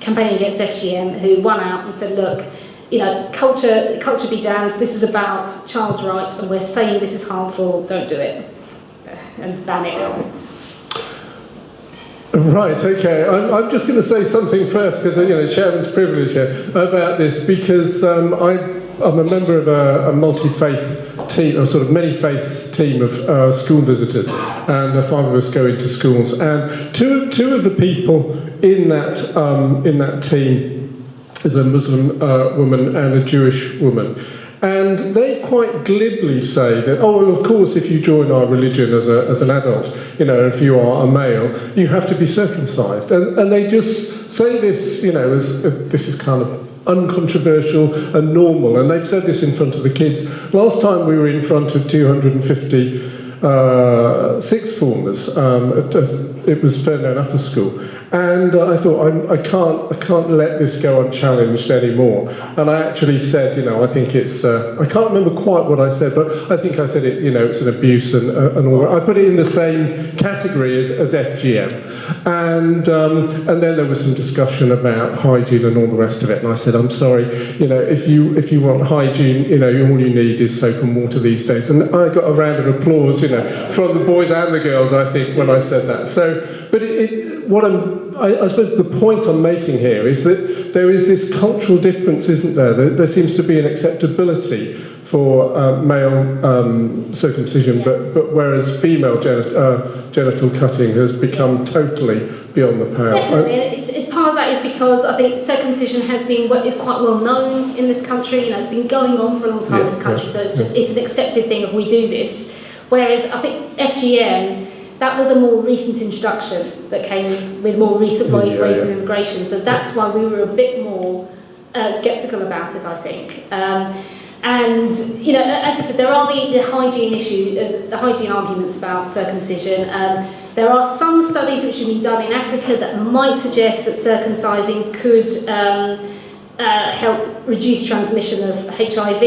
[SPEAKER 3] campaigning against FGM who won out and said, look, you know, culture be damned, this is about child's rights and we're saying this is harmful, don't do it. And ban it.
[SPEAKER 1] Right, okay. I'm just going to say something first, because, you know, chairman's privilege here, about this, because I'm a member of a multi-faith team, or sort of many faiths team of school visitors, and 5 of us go into schools. And two of the people in that team is a Muslim woman and a Jewish woman. And they quite glibly say that, oh, well, of course, if you join our religion as an adult, you know, if you are a male, you have to be circumcised. And they just say this, you know, as this is kind of uncontroversial and normal. And they've said this in front of the kids. Last time we were in front of 250 sixth formers. It was Ferndown Upper School. And I thought, I can't let this go unchallenged anymore. And I actually said, you know, I think it's, I can't remember quite what I said, but I think I said it, you know, it's an abuse and all that. I put it in the same category as FGM. And then there was some discussion about hygiene and all the rest of it. And I said, I'm sorry, you know, if you want hygiene, you know, all you need is soap and water these days. And I got a round of applause, you know, from the boys and the girls, I think, when I said that. So, but I suppose the point I'm making here is that there is this cultural difference, isn't there? There seems to be an acceptability for male circumcision, but whereas female genital cutting has become totally beyond the pale.
[SPEAKER 3] Definitely, part of that is because I think circumcision is quite well known in this country. You know, it's been going on for a long time in this country, so it's an accepted thing of we do this. Whereas I think FGM, that was a more recent introduction that came with more recent waves of immigration. So that's why we were a bit more sceptical about it, I think. And, you know, as I said, there are the hygiene issue, the hygiene arguments about circumcision. There are some studies which have been done in Africa that might suggest that circumcising could help reduce transmission of HIV.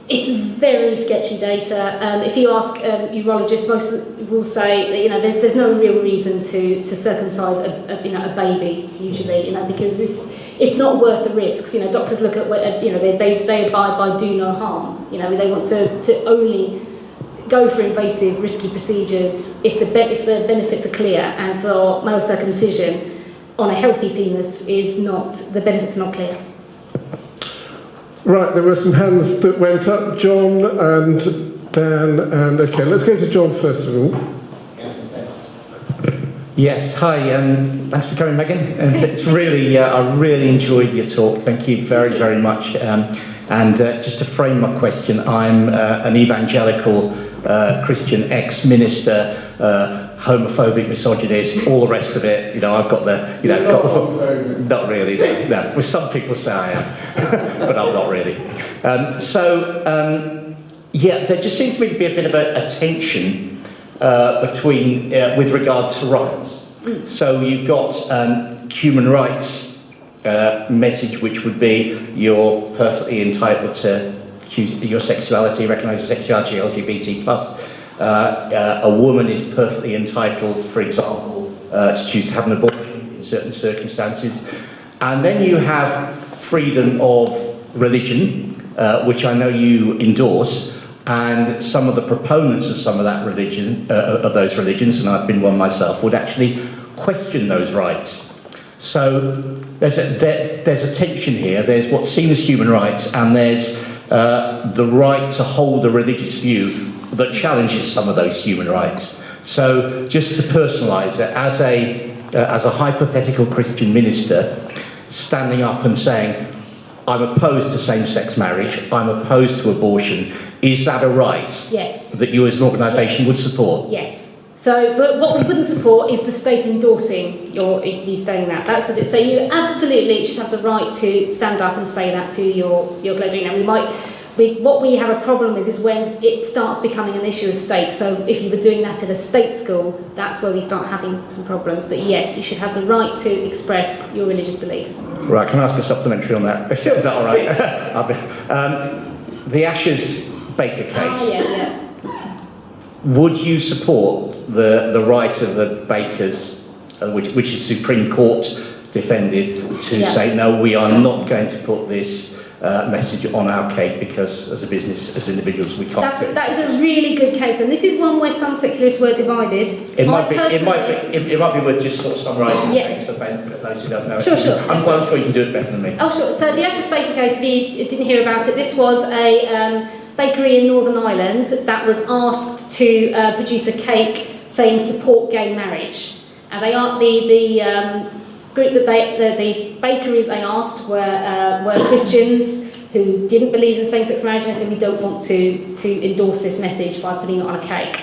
[SPEAKER 3] It's very sketchy data. If you ask urologists, most will say that, you know, there's no real reason to circumcise a baby usually, you know, because it's not worth the risks. You know, doctors look at, you know, they abide by do no harm. You know, they want to only go for invasive, risky procedures if the benefits are clear, and for male circumcision on a healthy penis the benefits are not clear.
[SPEAKER 1] Right, there were some hands that went up. John and Dan, and okay, let's go to John first of all.
[SPEAKER 7] Yes, hi, thanks for coming, Megan. And it's really, I really enjoyed your talk. Thank you very, very much. And just to frame my question, I'm an evangelical Christian ex-minister, homophobic, misogynist, all the rest of it. You know, I've got the, you know, not really. No. Well, some people say I am, but I'm not really. Yeah, there just seems to me to be a bit of a tension between, with regard to rights. So you've got human rights message, which would be you're perfectly entitled to choose your sexuality, recognise your sexuality, LGBT plus. A woman is perfectly entitled, for example, to choose to have an abortion in certain circumstances. And then you have freedom of religion, which I know you endorse. And some of the proponents of some of that religion, of those religions, and I've been one myself, would actually question those rights. So there's a tension here. There's what's seen as human rights, and there's the right to hold a religious view that challenges some of those human rights. So just to personalise it, as a hypothetical Christian minister, standing up and saying, I'm opposed to same-sex marriage, I'm opposed to abortion. Is that a right?
[SPEAKER 3] Yes.
[SPEAKER 7] That you as an organisation would support?
[SPEAKER 3] Yes. So, but what we wouldn't support is the state endorsing you saying that. That's the, so you absolutely should have the right to stand up and say that to your clergy. Now what we have a problem with is when it starts becoming an issue of state. So if you were doing that at a state school, that's where we start having some problems. But yes, you should have the right to express your religious beliefs.
[SPEAKER 7] Right, can I ask a supplementary on that? Is that all right? The Ashes Baker case.
[SPEAKER 3] Yeah.
[SPEAKER 7] Would you support the right of the Bakers, which the Supreme Court defended, to say, no, we are not going to put this message on our cake because as a business, as individuals, we can't.
[SPEAKER 3] That is a really good case, and this is one where some secularists were divided.
[SPEAKER 7] It might be worth just sort of summarising the case for those who don't know.
[SPEAKER 3] Sure.
[SPEAKER 7] I'm sure you can do it better than me.
[SPEAKER 3] Oh, sure. So the Ashes Baker case, if you didn't hear about it, this was a bakery in Northern Ireland that was asked to produce a cake saying support gay marriage, and they are the group that the bakery they asked were Christians who didn't believe in same-sex marriage, and they said we don't want to endorse this message by putting it on a cake.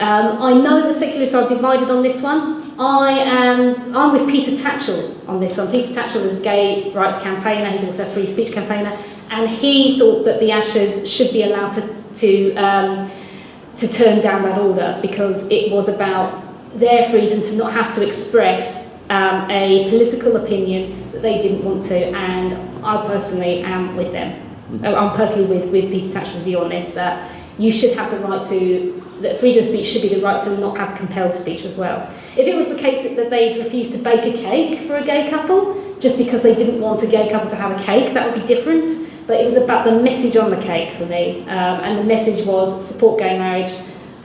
[SPEAKER 3] I know the secularists are divided on this one. I'm with Peter Tatchell on this one. Peter Tatchell is a gay rights campaigner. He's also a free speech campaigner, and he thought that the Ashes should be allowed to turn down that order because it was about their freedom to not have to express a political opinion that they didn't want to, and I personally am with them. I'm personally with Peter Tatchell's view on this, that you should have the right to, that freedom of speech should be the right to not have compelled speech as well. If it was the case that they'd refused to bake a cake for a gay couple, just because they didn't want a gay couple to have a cake, that would be different, but it was about the message on the cake for me, and the message was support gay marriage,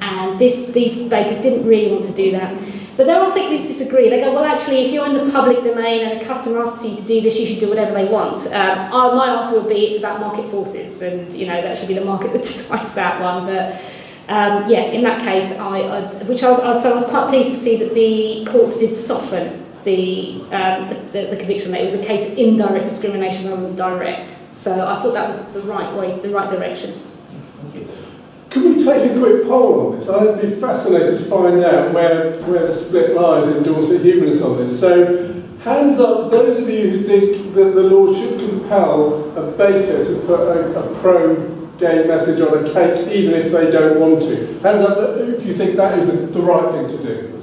[SPEAKER 3] and these bakers didn't really want to do that. But there are secularists who disagree. They go, well, actually, if you're in the public domain and a customer asks you to do this, you should do whatever they want. My answer would be it's about market forces, and that should be the market that decides that one. But in that case, I was quite pleased to see that the courts did soften the conviction. That it was a case of indirect discrimination rather than direct. So I thought that was the right way, the right direction.
[SPEAKER 1] Can we take a quick poll on this? I'd be fascinated to find out where the split lies in Dorset humanists on this. So, hands up, those of you who think that the law should compel a baker to put a pro-gay message on a cake even if they don't want to. Hands up if you think that is the right thing to do.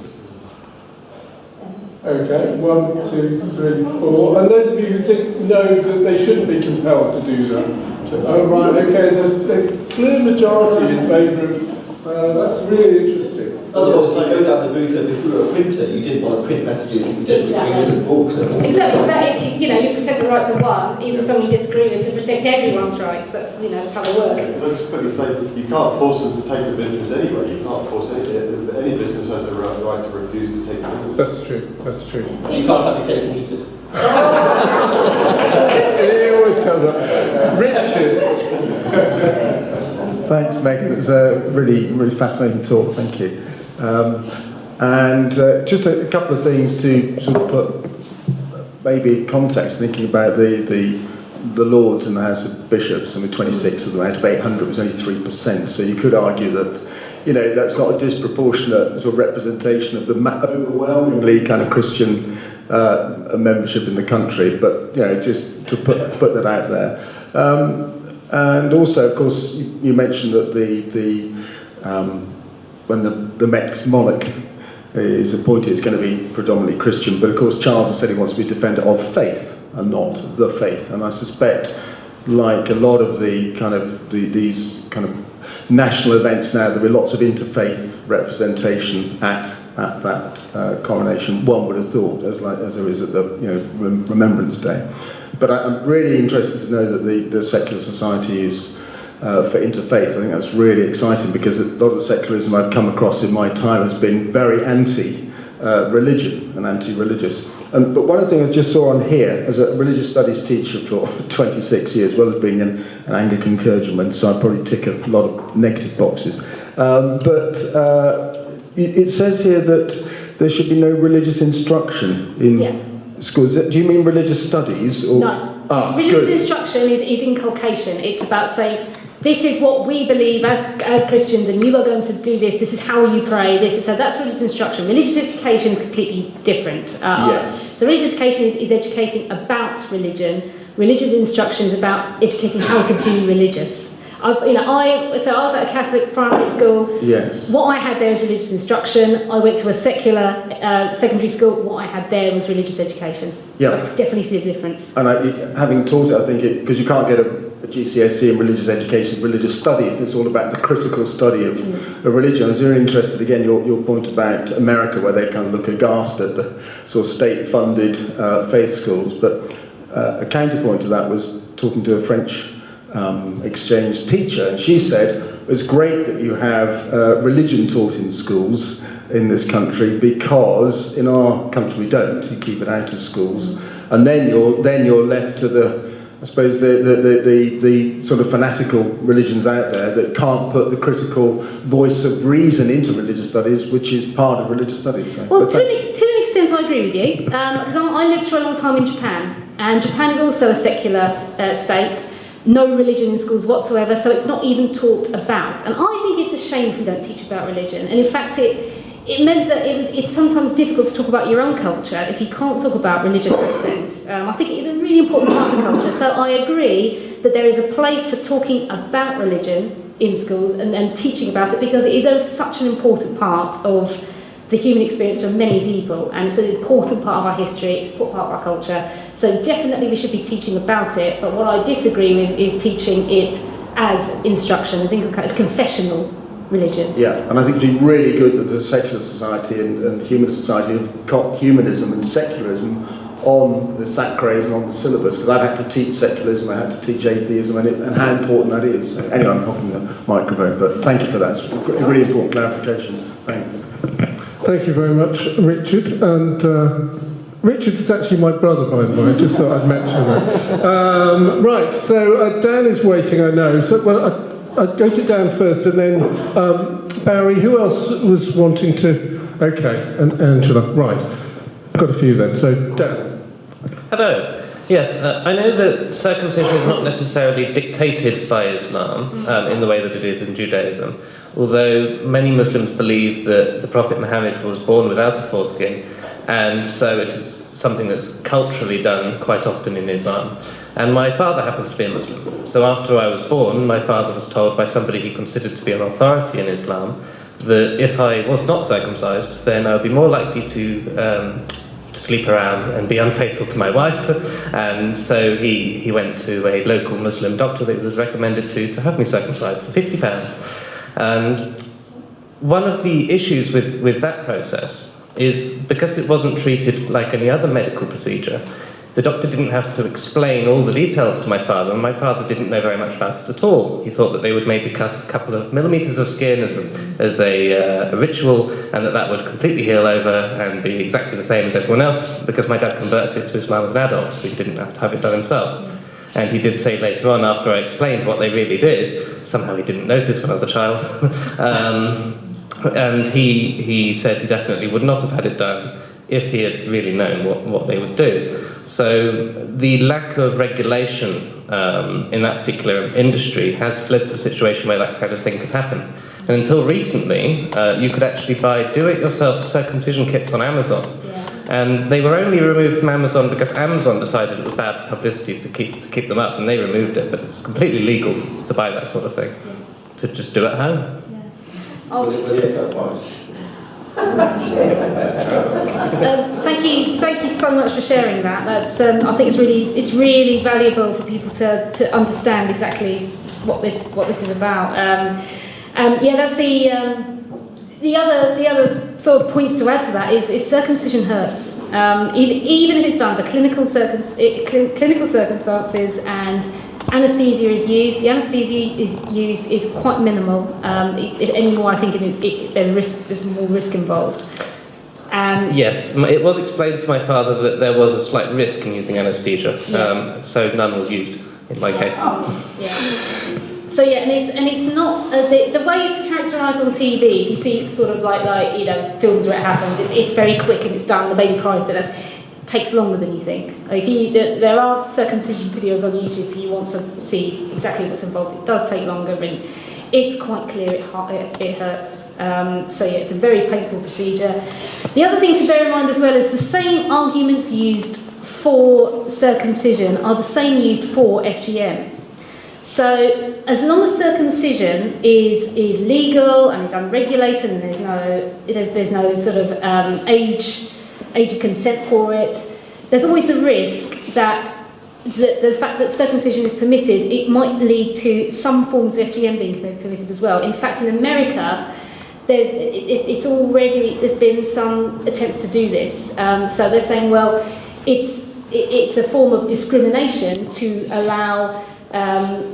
[SPEAKER 1] Okay, 1, 2, 3, 4. And those of you who think no, that they shouldn't be compelled to do that. Oh right, okay, there's a clear majority in favour of, that's really interesting.
[SPEAKER 4] Otherwise, you go down the route of if you were a printer, you didn't want to print messages that you didn't agree with books.
[SPEAKER 3] Exactly. You protect the rights of one, even someone you disagree with, to protect everyone's rights. That's that's how they work.
[SPEAKER 8] Let's just quickly say you can't force them to take the business anyway. You can't force any business has the right to refuse to take the business.
[SPEAKER 1] That's true.
[SPEAKER 4] You can't have your cake and eat it.
[SPEAKER 1] He always comes up. Richard.
[SPEAKER 5] Thanks, Megan. It was a really, really fascinating talk. Thank you. Just a couple of things to sort of put maybe context, thinking about the Lords and the House of Bishops. I mean, 26 of them out of 800 was only 3%. So you could argue that, you know, that's not a disproportionate sort of representation of the overwhelmingly kind of Christian membership in the country. But, you know, just to put that out there. And also, of course, you mentioned that when the next monarch is appointed, it's going to be predominantly Christian. But of course, Charles has said he wants to be a defender of faith and not the faith. And I suspect, like a lot of these kind of national events now, there'll be lots of interfaith representation at that coronation. One would have thought, as there is at the Remembrance Day. But I'm really interested to know that the secular society is for interfaith. I think that's really exciting, because a lot of the secularism I've come across in my time has been very anti-religion and anti-religious. But one of the things I just saw on here, as a religious studies teacher for 26 years, well as being an Anglican clergyman, so I probably tick a lot of negative boxes. It says here that there should be no religious instruction in schools. Do you mean religious studies? Or?
[SPEAKER 3] No. Religious instruction is inculcation. It's about saying, this is what we believe as Christians, and you are going to do this. This is how you pray. So that's religious instruction. Religious education is completely different.
[SPEAKER 5] Yes.
[SPEAKER 3] So religious education is educating about religion. Religious instruction is about educating how to be religious. I was at a Catholic primary school.
[SPEAKER 5] Yes.
[SPEAKER 3] What I had there was religious instruction. I went to a secular secondary school. What I had there was religious education.
[SPEAKER 5] Yeah.
[SPEAKER 3] I could definitely see the difference.
[SPEAKER 5] And having taught it, I think because you can't get a GCSE in religious education, religious studies. It's all about the critical study of religion. I was very interested, again, your point about America, where they kind of look aghast at the sort of state-funded faith schools. But a counterpoint to that was talking to a French exchange teacher, and she said it's great that you have religion taught in schools in this country, because in our country we don't. You keep it out of schools, and then you're left to the sort of fanatical religions out there that can't put the critical voice of reason into religious studies, which is part of religious studies. So,
[SPEAKER 3] well, to an extent, I agree with you, because I lived for a long time in Japan, and Japan is also a secular state. No religion in schools whatsoever, so it's not even taught about. And I think it's a shame if we don't teach about religion. And in fact, it meant that it's sometimes difficult to talk about your own culture if you can't talk about religious aspects. I think it is a really important part of culture. So I agree that there is a place for talking about religion in schools and teaching about it, because it is such an important part of the human experience for many people, and it's an important part of our history, it's an important part of our culture. So definitely we should be teaching about it, but what I disagree with is teaching it as instruction, as confessional religion.
[SPEAKER 5] Yeah, and I think it'd be really good that the secular society and the humanist society have got humanism and secularism on the sacres and on the syllabus, because I've had to teach secularism, I had to teach atheism, and how important that is. So anyway, I'm hopping the microphone, but thank you for that. It's a really important clarification. Thanks.
[SPEAKER 1] Thank you very much, Richard. And Richard is actually my brother, by the way. I just thought I'd mention that. Right, so Dan is waiting, I know. So, well, I'd go to Dan first, and then Barry. Who else was wanting to? Okay, and Angela. Right, got a few then. So Dan.
[SPEAKER 9] Hello. Yes, I know that circumcision is not necessarily dictated by Islam in the way that it is in Judaism, although many Muslims believe that the Prophet Muhammad was born without a foreskin, and so it is something that's culturally done quite often in Islam. And my father happens to be a Muslim, so after I was born, my father was told by somebody he considered to be an authority in Islam that if I was not circumcised, then I would be more likely to sleep around and be unfaithful to my wife, and so he went to a local Muslim doctor that was recommended to have me circumcised for £50. And one of the issues with that process is, because it wasn't treated like any other medical procedure, The doctor didn't have to explain all the details to my father, and my father didn't know very much about it at all. He thought that they would maybe cut a couple of millimetres of skin as a ritual, and that would completely heal over and be exactly the same as everyone else, because my dad converted to Islam as an adult, so he didn't have to have it done himself. And he did say later on, after I explained what they really did, somehow he didn't notice when I was a child, and he said he definitely would not have had it done if he had really known what they would do. So the lack of regulation in that particular industry has led to a situation where that kind of thing could happen. And until recently, you could actually buy do-it-yourself circumcision kits on Amazon. And they were only removed from Amazon because Amazon decided it was bad publicity to keep them up, and they removed it. But it's completely legal to buy that sort of thing, to just do at home.
[SPEAKER 3] Thank you so much for sharing that. That's I think it's really valuable for people to understand exactly what this is about. That's the other sort of points to add to that is circumcision hurts. Even if it's done under clinical circumstances and anaesthesia is used, the anaesthesia is quite minimal. If any more, I think there's more risk involved.
[SPEAKER 9] Yes, it was explained to my father that there was a slight risk in using anaesthesia, so none was used in my case. So and it's not the way it's characterised on TV. You see sort of like films where it happens. It's very quick and it's done. The baby cries, but it takes longer than you think. There are circumcision videos on YouTube if you want to see exactly what's involved. It does take longer, and it's quite clear it hurts. It's a very painful procedure. The other thing to bear in mind as well is the same arguments used for circumcision are the same used for FGM. So as long as circumcision is legal and is unregulated and there's no sort of age of consent for it, there's always the risk that the fact that circumcision is permitted, it might lead to some forms of FGM being permitted as well. In fact, in America, there's been some attempts to do this. So they're saying, well, it's a form of discrimination to allow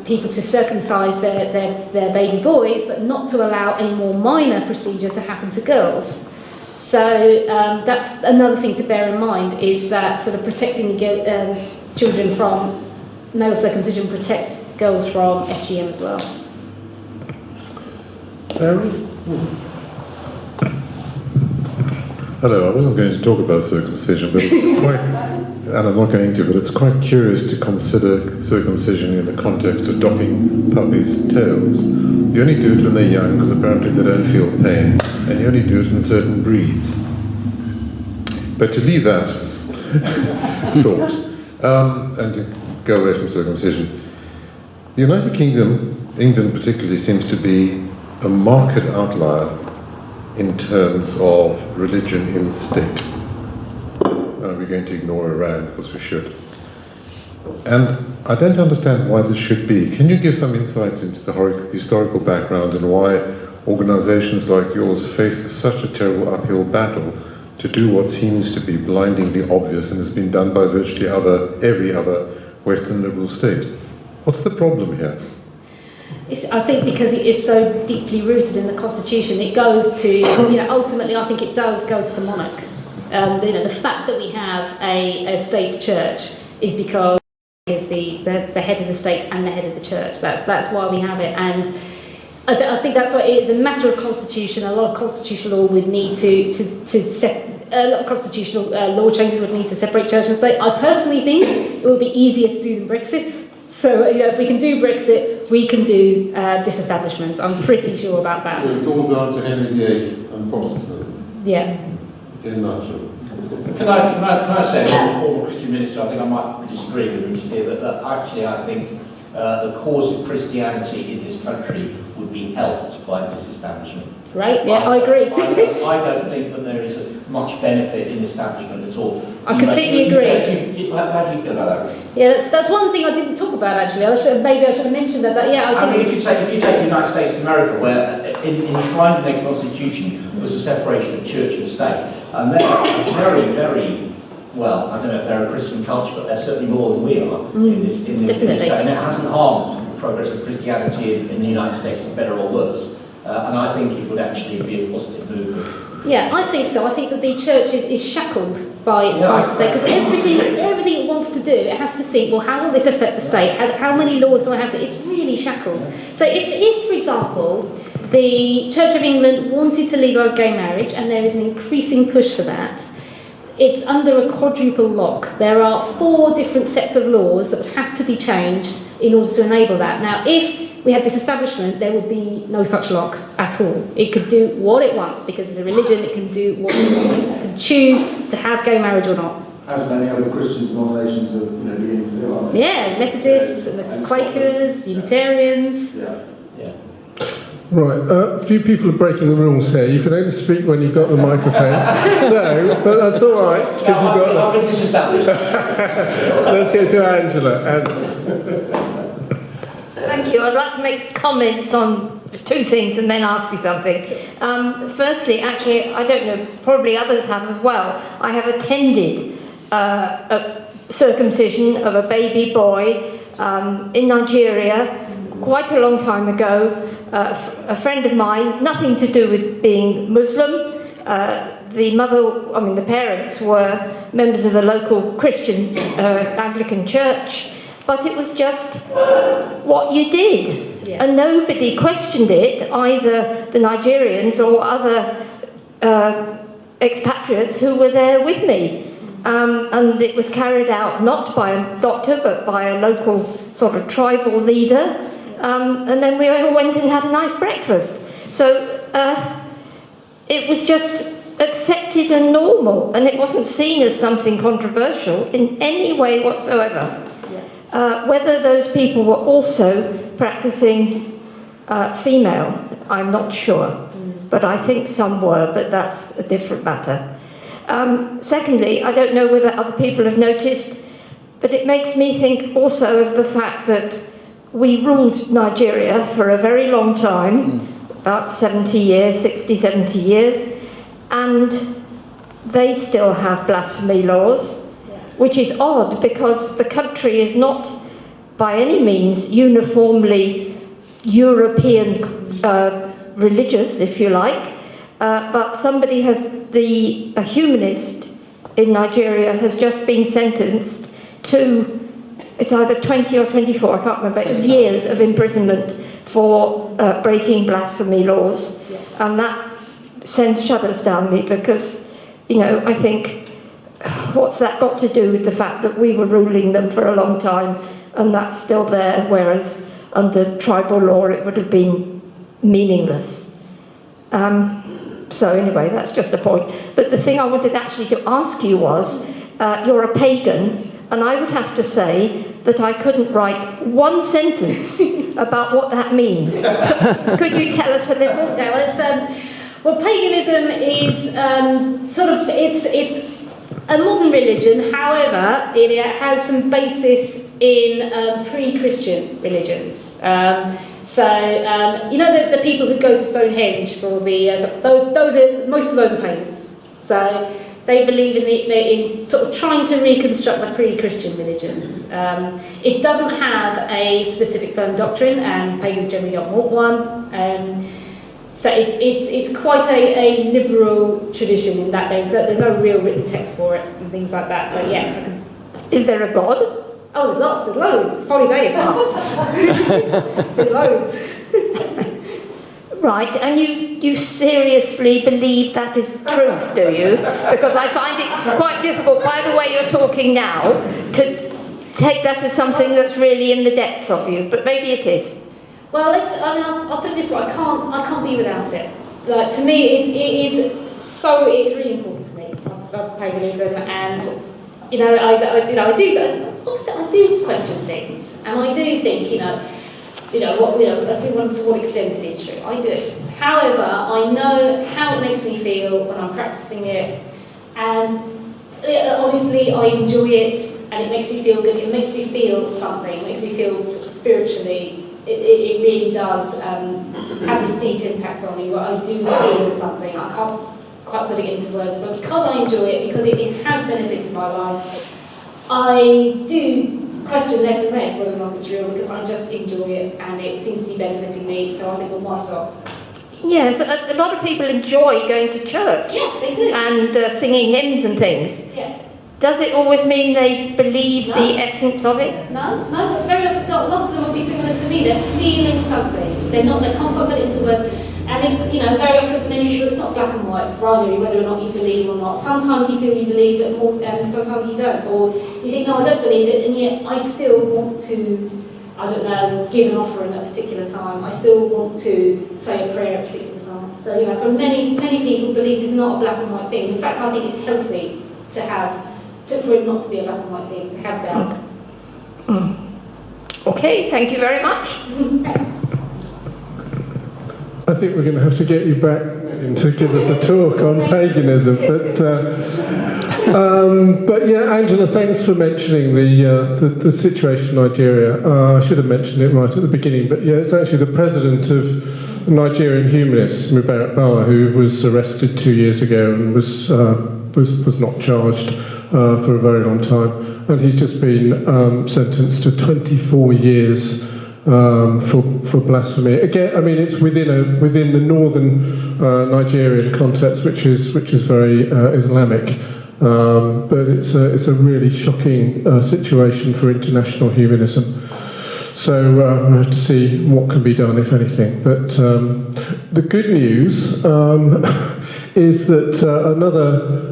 [SPEAKER 9] people to circumcise their baby boys, but not to allow a more minor procedure to happen to girls. So that's another thing to bear in mind, is that sort of protecting children from male circumcision protects girls from FGM as well.
[SPEAKER 10] Hello, I wasn't going to talk about circumcision, but it's quite, and I'm not going to, but it's quite curious to consider circumcision in the context of docking puppies' tails. You only do it when they're young because apparently they don't feel pain, and you only do it in certain breeds. But to leave that thought, and to go away from circumcision, the United Kingdom, England particularly, seems to be a marked outlier in terms of religion in state. We're going to ignore Iran, because we should. And I don't understand why this should be. Can you give some insight into the historical background and why organizations like yours face such a terrible uphill battle to do what seems to be blindingly obvious and has been done by virtually every other Western liberal state? What's the problem here?
[SPEAKER 3] I think because it is so deeply rooted in the Constitution, it goes to, ultimately I think it does go to the monarch. The fact that we have a state church is because it's the head of the state and the head of the church. That's why we have it. And I think that's why it is a matter of constitution. A lot of constitutional law would need a lot of constitutional law changes would need to separate church and state. I personally think it would be easier to do than Brexit. So if we can do Brexit, we can do disestablishment. I'm pretty sure about that.
[SPEAKER 8] So it's all down to Henry VIII and Protestantism.
[SPEAKER 3] Yeah.
[SPEAKER 8] In a nutshell.
[SPEAKER 7] Can I say, as a former Christian minister, I think I might disagree with Richard here, that actually I think the cause of Christianity in this country would be helped by disestablishment.
[SPEAKER 3] Right, yeah, I agree.
[SPEAKER 7] I don't think that there is much benefit in establishment at all.
[SPEAKER 3] I completely agree.
[SPEAKER 7] How do you feel about that?
[SPEAKER 3] Yeah, that's one thing I didn't talk about actually. Maybe I should have mentioned that. But yeah,
[SPEAKER 7] I mean, if you take the United States of America, where enshrined in their constitution was the separation of church and state, and they're very, very well, I don't know if they're a Christian culture, but they're certainly more than we are in this day. And it hasn't harmed the progress of Christianity in the United States, better or worse. And I think it would actually be a positive move.
[SPEAKER 3] Yeah, I think so. I think that the church is shackled by its ties to state, because everything it wants to do, it has to think, well, how will this affect the state? How many laws do I have to... It's really shackled. So if, for example, the Church of England wanted to legalise gay marriage, and there is an increasing push for that, it's under a quadruple lock. There are 4 different sets of laws that would have to be changed in order to enable that. Now, if we had this establishment, there would be no such lock at all. It could do what it wants, because it's a religion, it can do what it wants. It can choose to have gay marriage or not.
[SPEAKER 11] As many other Christian denominations are beginning to do, aren't they?
[SPEAKER 3] Yeah, Methodists, and the Quakers, Unitarians.
[SPEAKER 11] Yeah.
[SPEAKER 1] Right, a few people are breaking the rules here. You can only speak when you've got the microphone. So, but that's all right.
[SPEAKER 7] I've been disestablished.
[SPEAKER 1] Let's go to Angela.
[SPEAKER 12] Thank you. I'd like to make comments on 2 things and then ask you something. Firstly, actually, I don't know, probably others have as well. I have attended a circumcision of a baby boy in Nigeria quite a long time ago. A friend of mine, nothing to do with being Muslim. The parents were members of the local Christian Anglican church. But it was just what you did. Yeah. And nobody questioned it, either the Nigerians or other expatriates who were there with me. And it was carried out not by a doctor, but by a local sort of tribal leader. And then we all went and had a nice breakfast. So it was just accepted and normal, and it wasn't seen as something controversial in any way whatsoever. Whether those people were also practicing female, I'm not sure. But I think some were, but that's a different matter. Secondly, I don't know whether other people have noticed, but it makes me think also of the fact that we ruled Nigeria for a very long time, about 70 years, 60, 70 years, and they still have blasphemy laws. Which is odd, because the country is not by any means uniformly European religious, if you like, but somebody a humanist in Nigeria has just been sentenced to, it's either 20 or 24, I can't remember, years of imprisonment for breaking blasphemy laws. And that sends shudders down me, because, I think, what's that got to do with the fact that we were ruling them for a long time and that's still there, whereas under tribal law it would have been meaningless. So anyway, that's just a point. But the thing I wanted actually to ask you was, you're a pagan, and I would have to say that I couldn't write one sentence about what that means. Could you tell us a little?
[SPEAKER 3] Well, paganism is it's a modern religion. However, it has some basis in pre-Christian religions. The people who go to Stonehenge for most of those are pagans. So they believe in sort of trying to reconstruct the pre-Christian religions. It doesn't have a specific firm doctrine, and pagans generally don't want one. So it's quite a liberal tradition in that there's no real written text for it and things like that. But yeah,
[SPEAKER 12] is there a god?
[SPEAKER 3] Oh, there's lots. There's loads. It's polytheist. There's loads.
[SPEAKER 12] Right, and you seriously believe that is truth, do you? Because I find it quite difficult, by the way you're talking now, to take that as something that's really in the depths of you, but maybe it is.
[SPEAKER 3] Well, I'll put it this way: I can't be without it. Like, to me, it's really important to me, of paganism, and I do question things, and I do think I do wonder to what extent it is true. I do. However, I know how it makes me feel when I'm practicing it, and honestly, I enjoy it, and it makes me feel good. It makes me feel something. It makes me feel sort of spiritually. It really does have this deep impact on me, where I do feel something. I quite putting it into words, but because I enjoy it, because it has benefited my life, I do question less and less whether or not it's real, because I just enjoy it and it seems to be benefiting me, so I think, well, why stop?
[SPEAKER 12] Yes, a lot of people enjoy going to church.
[SPEAKER 3] Yeah, they do.
[SPEAKER 12] And singing hymns and things.
[SPEAKER 3] Yeah.
[SPEAKER 12] Does it always mean they believe the essence of it?
[SPEAKER 3] No, but very lots of them would be similar to me. They're feeling something. They can't put it into words. And it's, very often for many people, it's not black and white, binary, whether or not you believe or not. Sometimes you feel you believe it more, and sometimes you don't. Or you think, no, I don't believe it, and yet I still want to, give an offering at a particular time. I still want to say a prayer at a particular time. So, for many people, belief is not a black and white thing. In fact, I think it's healthy for it not to be a black and white thing, to have doubt.
[SPEAKER 12] Okay, thank you very much.
[SPEAKER 3] Thanks.
[SPEAKER 1] I think we're going to have to get you back to give us a talk on paganism, but yeah, Angela, thanks for mentioning the situation in Nigeria. I should have mentioned it right at the beginning, but yeah, it's actually the president of Nigerian Humanists, Mubarak Bala, who was arrested 2 years ago and was not charged for a very long time, and he's just been sentenced to 24 years for blasphemy. Again, I mean, it's within the northern Nigerian context, which is very Islamic, but it's a really shocking situation for international humanism. So we have to see what can be done, if anything. But the good news is that another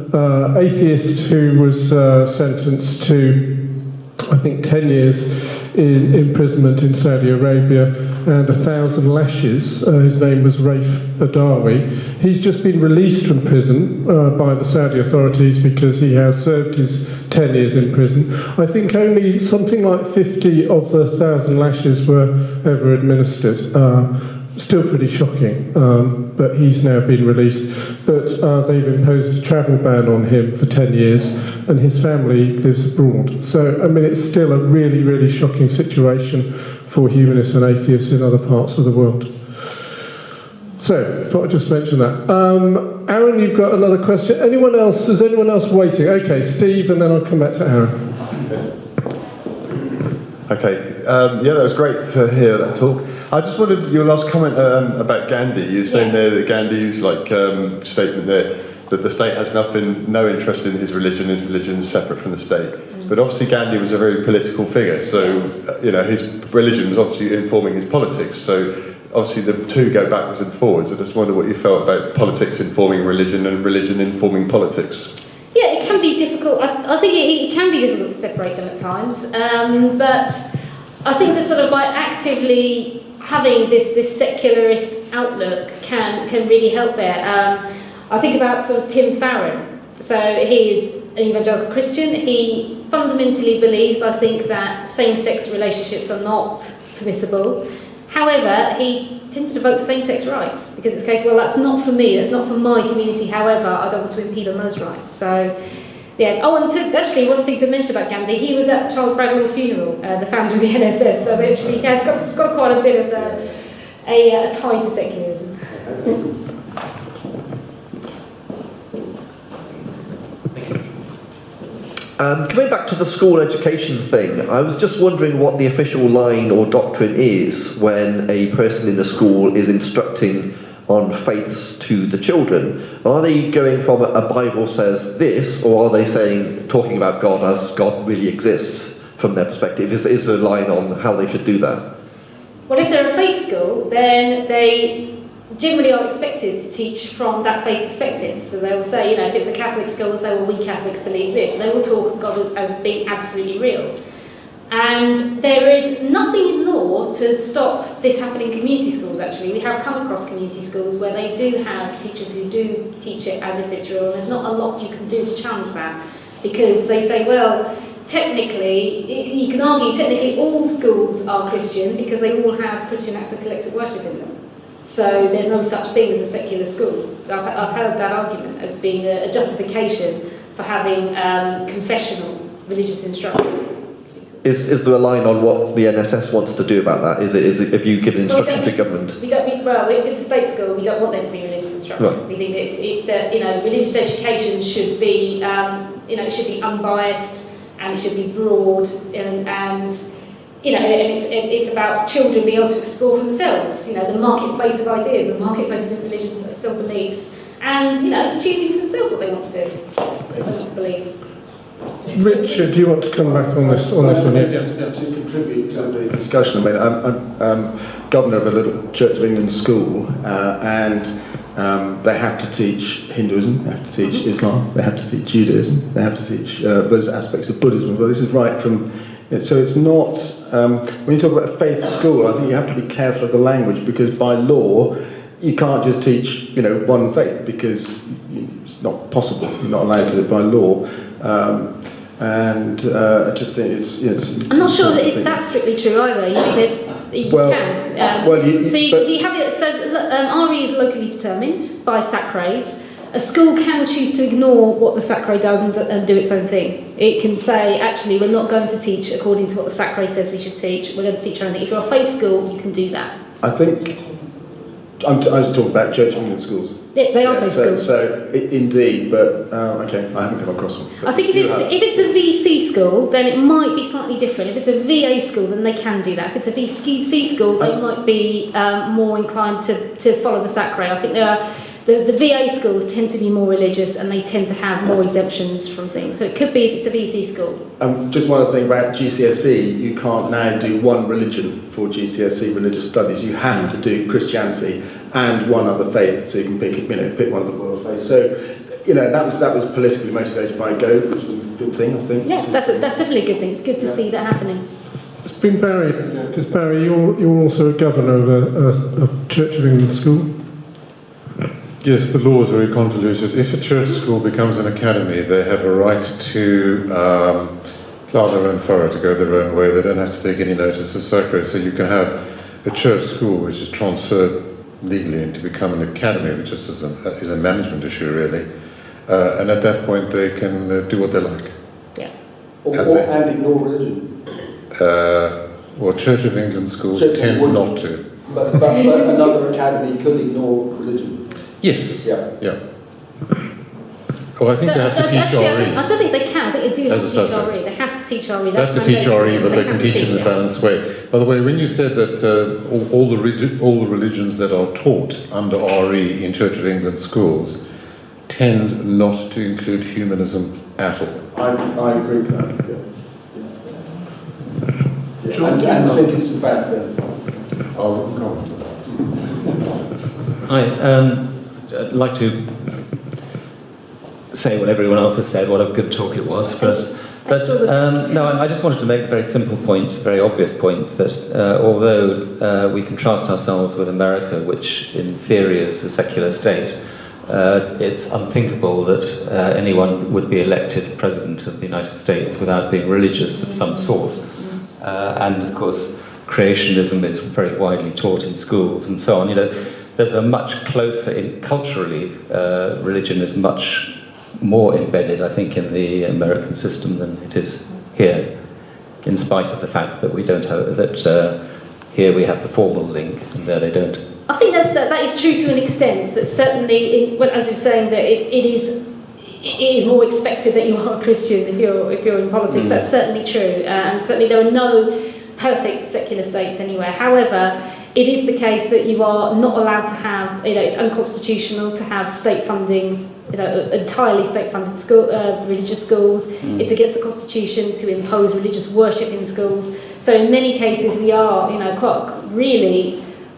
[SPEAKER 1] atheist who was sentenced to, I think, 10 years in imprisonment in Saudi Arabia and 1,000 lashes. His name was Raif Badawi. He's just been released from prison by the Saudi authorities because he has served his 10 years in prison. I think only something like 50 of the 1,000 lashes were ever administered. Still pretty shocking, but he's now been released. But they've imposed a travel ban on him for 10 years, and his family lives abroad. So, I mean, it's still a really, really shocking situation for humanists and atheists in other parts of the world. So, thought I'd just mention that. Aaron, you've got another question. Anyone else? Is anyone else waiting? Okay, Steve, and then I'll come back to Aaron.
[SPEAKER 8] Okay, yeah, that was great to hear that talk. I just wondered your last comment about Gandhi. You're saying there that Gandhi's statement there that the state has no interest in his religion is separate from the state. But obviously Gandhi was a very political figure, so his religion was obviously informing his politics. So obviously the two go backwards and forwards. I just wonder what you felt about politics informing religion and religion informing politics.
[SPEAKER 3] Yeah, it can be difficult. I think it can be difficult to separate them at times, but I think that sort of by actively having this secularist outlook can really help there. I think about sort of Tim Farron. So he is an evangelical Christian. He fundamentally believes, I think, that same-sex relationships are not permissible. However, he tends to vote for same-sex rights because it's the case, well, that's not for me, that's not for my community. However, I don't want to impede on those rights. So, yeah. Oh, and actually, one thing to mention about Gandhi, he was at Charles Bradlaugh's funeral, the founder of the NSS. So actually, yeah, it's got quite a bit of a tie to secularism.
[SPEAKER 6] Coming back to the school education thing, I was just wondering what the official line or doctrine is when a person in the school is instructing on faiths to the children. Are they going from a Bible says this, or are they talking about God as God really exists from their perspective? Is there a line on how they should do that?
[SPEAKER 3] Well, if they're a faith school, then they generally are expected to teach from that faith perspective. So they will say, if it's a Catholic school, they'll say, well, we Catholics believe this. They will talk of God as being absolutely real. And there is nothing in law to stop this happening in community schools, actually. We have come across community schools where they do have teachers who do teach it as if it's real, and there's not a lot you can do to challenge that, because they say, well, technically, you can argue technically all schools are Christian because they all have Christian acts of collective worship in them. So there's no such thing as a secular school. I've heard that argument as being a justification for having confessional religious instruction.
[SPEAKER 6] Is there a line on what the NSS wants to do about that? Is it if you give an instruction to government?
[SPEAKER 3] If it's a state school, we don't want there to be religious instruction.
[SPEAKER 6] Right.
[SPEAKER 3] We think that religious education should be it should be unbiased and it should be broad and it's about children being able to explore for themselves. The marketplace of ideas, the marketplace of religion, self beliefs, and choosing for themselves what they want to do, what they want to believe.
[SPEAKER 1] Richard, do you want to come back on this one?
[SPEAKER 5] Yes. To contribute to the discussion, I mean, I'm governor of a little Church of England school, and they have to teach Hinduism, they have to teach Islam, they have to teach Judaism, they have to teach those aspects of Buddhism. Well, this is right from. So it's not. When you talk about a faith school, I think you have to be careful of the language, because by law you can't just teach one faith, because it's not possible. You're not allowed to by law. I just think it's.
[SPEAKER 3] I'm not sure that if that's strictly true either. You can. You have it. So RE is locally determined by SACRAs. A school can choose to ignore what the SACRA does and do its own thing. It can say, actually, we're not going to teach according to what the SACRA says we should teach. We're going to teach our own thing. If you're a faith school, you can do that.
[SPEAKER 5] I think. I was talking about Church of England schools.
[SPEAKER 3] Yeah, they are faith schools.
[SPEAKER 5] So indeed, but okay, I haven't come across them.
[SPEAKER 3] I think if it's a VC school, then it might be slightly different. If it's a VA school, then they can do that. If it's a VC school, they might be more inclined to follow the SACRA. I think the VA schools tend to be more religious, and they tend to have more exemptions from things. So it could be if it's a VC school.
[SPEAKER 5] Just one other thing about GCSE, you can't now do one religion for GCSE religious studies. You have to do Christianity and one other faith, so you can pick one of the world faiths. So, that was politically motivated by Go, which was a good thing, I think.
[SPEAKER 3] Yeah, that's definitely a good thing. It's good to see that happening.
[SPEAKER 1] It's been Barry, because Barry, you're also a governor of a Church of England school.
[SPEAKER 10] Yes, the law is very convoluted. If a church school becomes an academy, they have a right to plough their own furrow, to go their own way. They don't have to take any notice of SACRA. So you can have a church school which is transferred legally into become an academy, which is a management issue, really. And at that point, they can do what they like.
[SPEAKER 3] Yeah.
[SPEAKER 11] And ignore religion.
[SPEAKER 10] Church of England schools tend not to.
[SPEAKER 11] But another academy could ignore religion.
[SPEAKER 10] Yes.
[SPEAKER 11] Yeah.
[SPEAKER 10] Oh, I think they have to teach RE.
[SPEAKER 3] I don't think they can. I think they do have to teach RE. They have to teach RE.
[SPEAKER 10] They have to teach RE, but they can teach it in a balanced way. By the way, when you said that all the religions that are taught under RE in Church of England schools tend not to include humanism at all.
[SPEAKER 11] I agree with that. Yeah. And think it's about.
[SPEAKER 13] I'd like to say what everyone else has said, what a good talk it was first. But I just wanted to make a very simple point, very obvious point, that although we contrast ourselves with America, which in theory is a secular state, it's unthinkable that anyone would be elected president of the United States without being religious of some sort. And of course, creationism is very widely taught in schools and so on. There's a much closer, culturally, religion is much more embedded, I think, in the American system than it is here, in spite of the fact that we don't have here we have the formal link and there they don't.
[SPEAKER 3] I think that is true to an extent. That certainly, as you're saying, that it is more expected that you are a Christian if you're in politics. That's certainly true, and certainly there are no perfect secular states anywhere. However, it is the case that you are not allowed to have, it's unconstitutional to have state funding, entirely state-funded religious schools. It's against the constitution to impose religious worship in schools. So in many cases we are,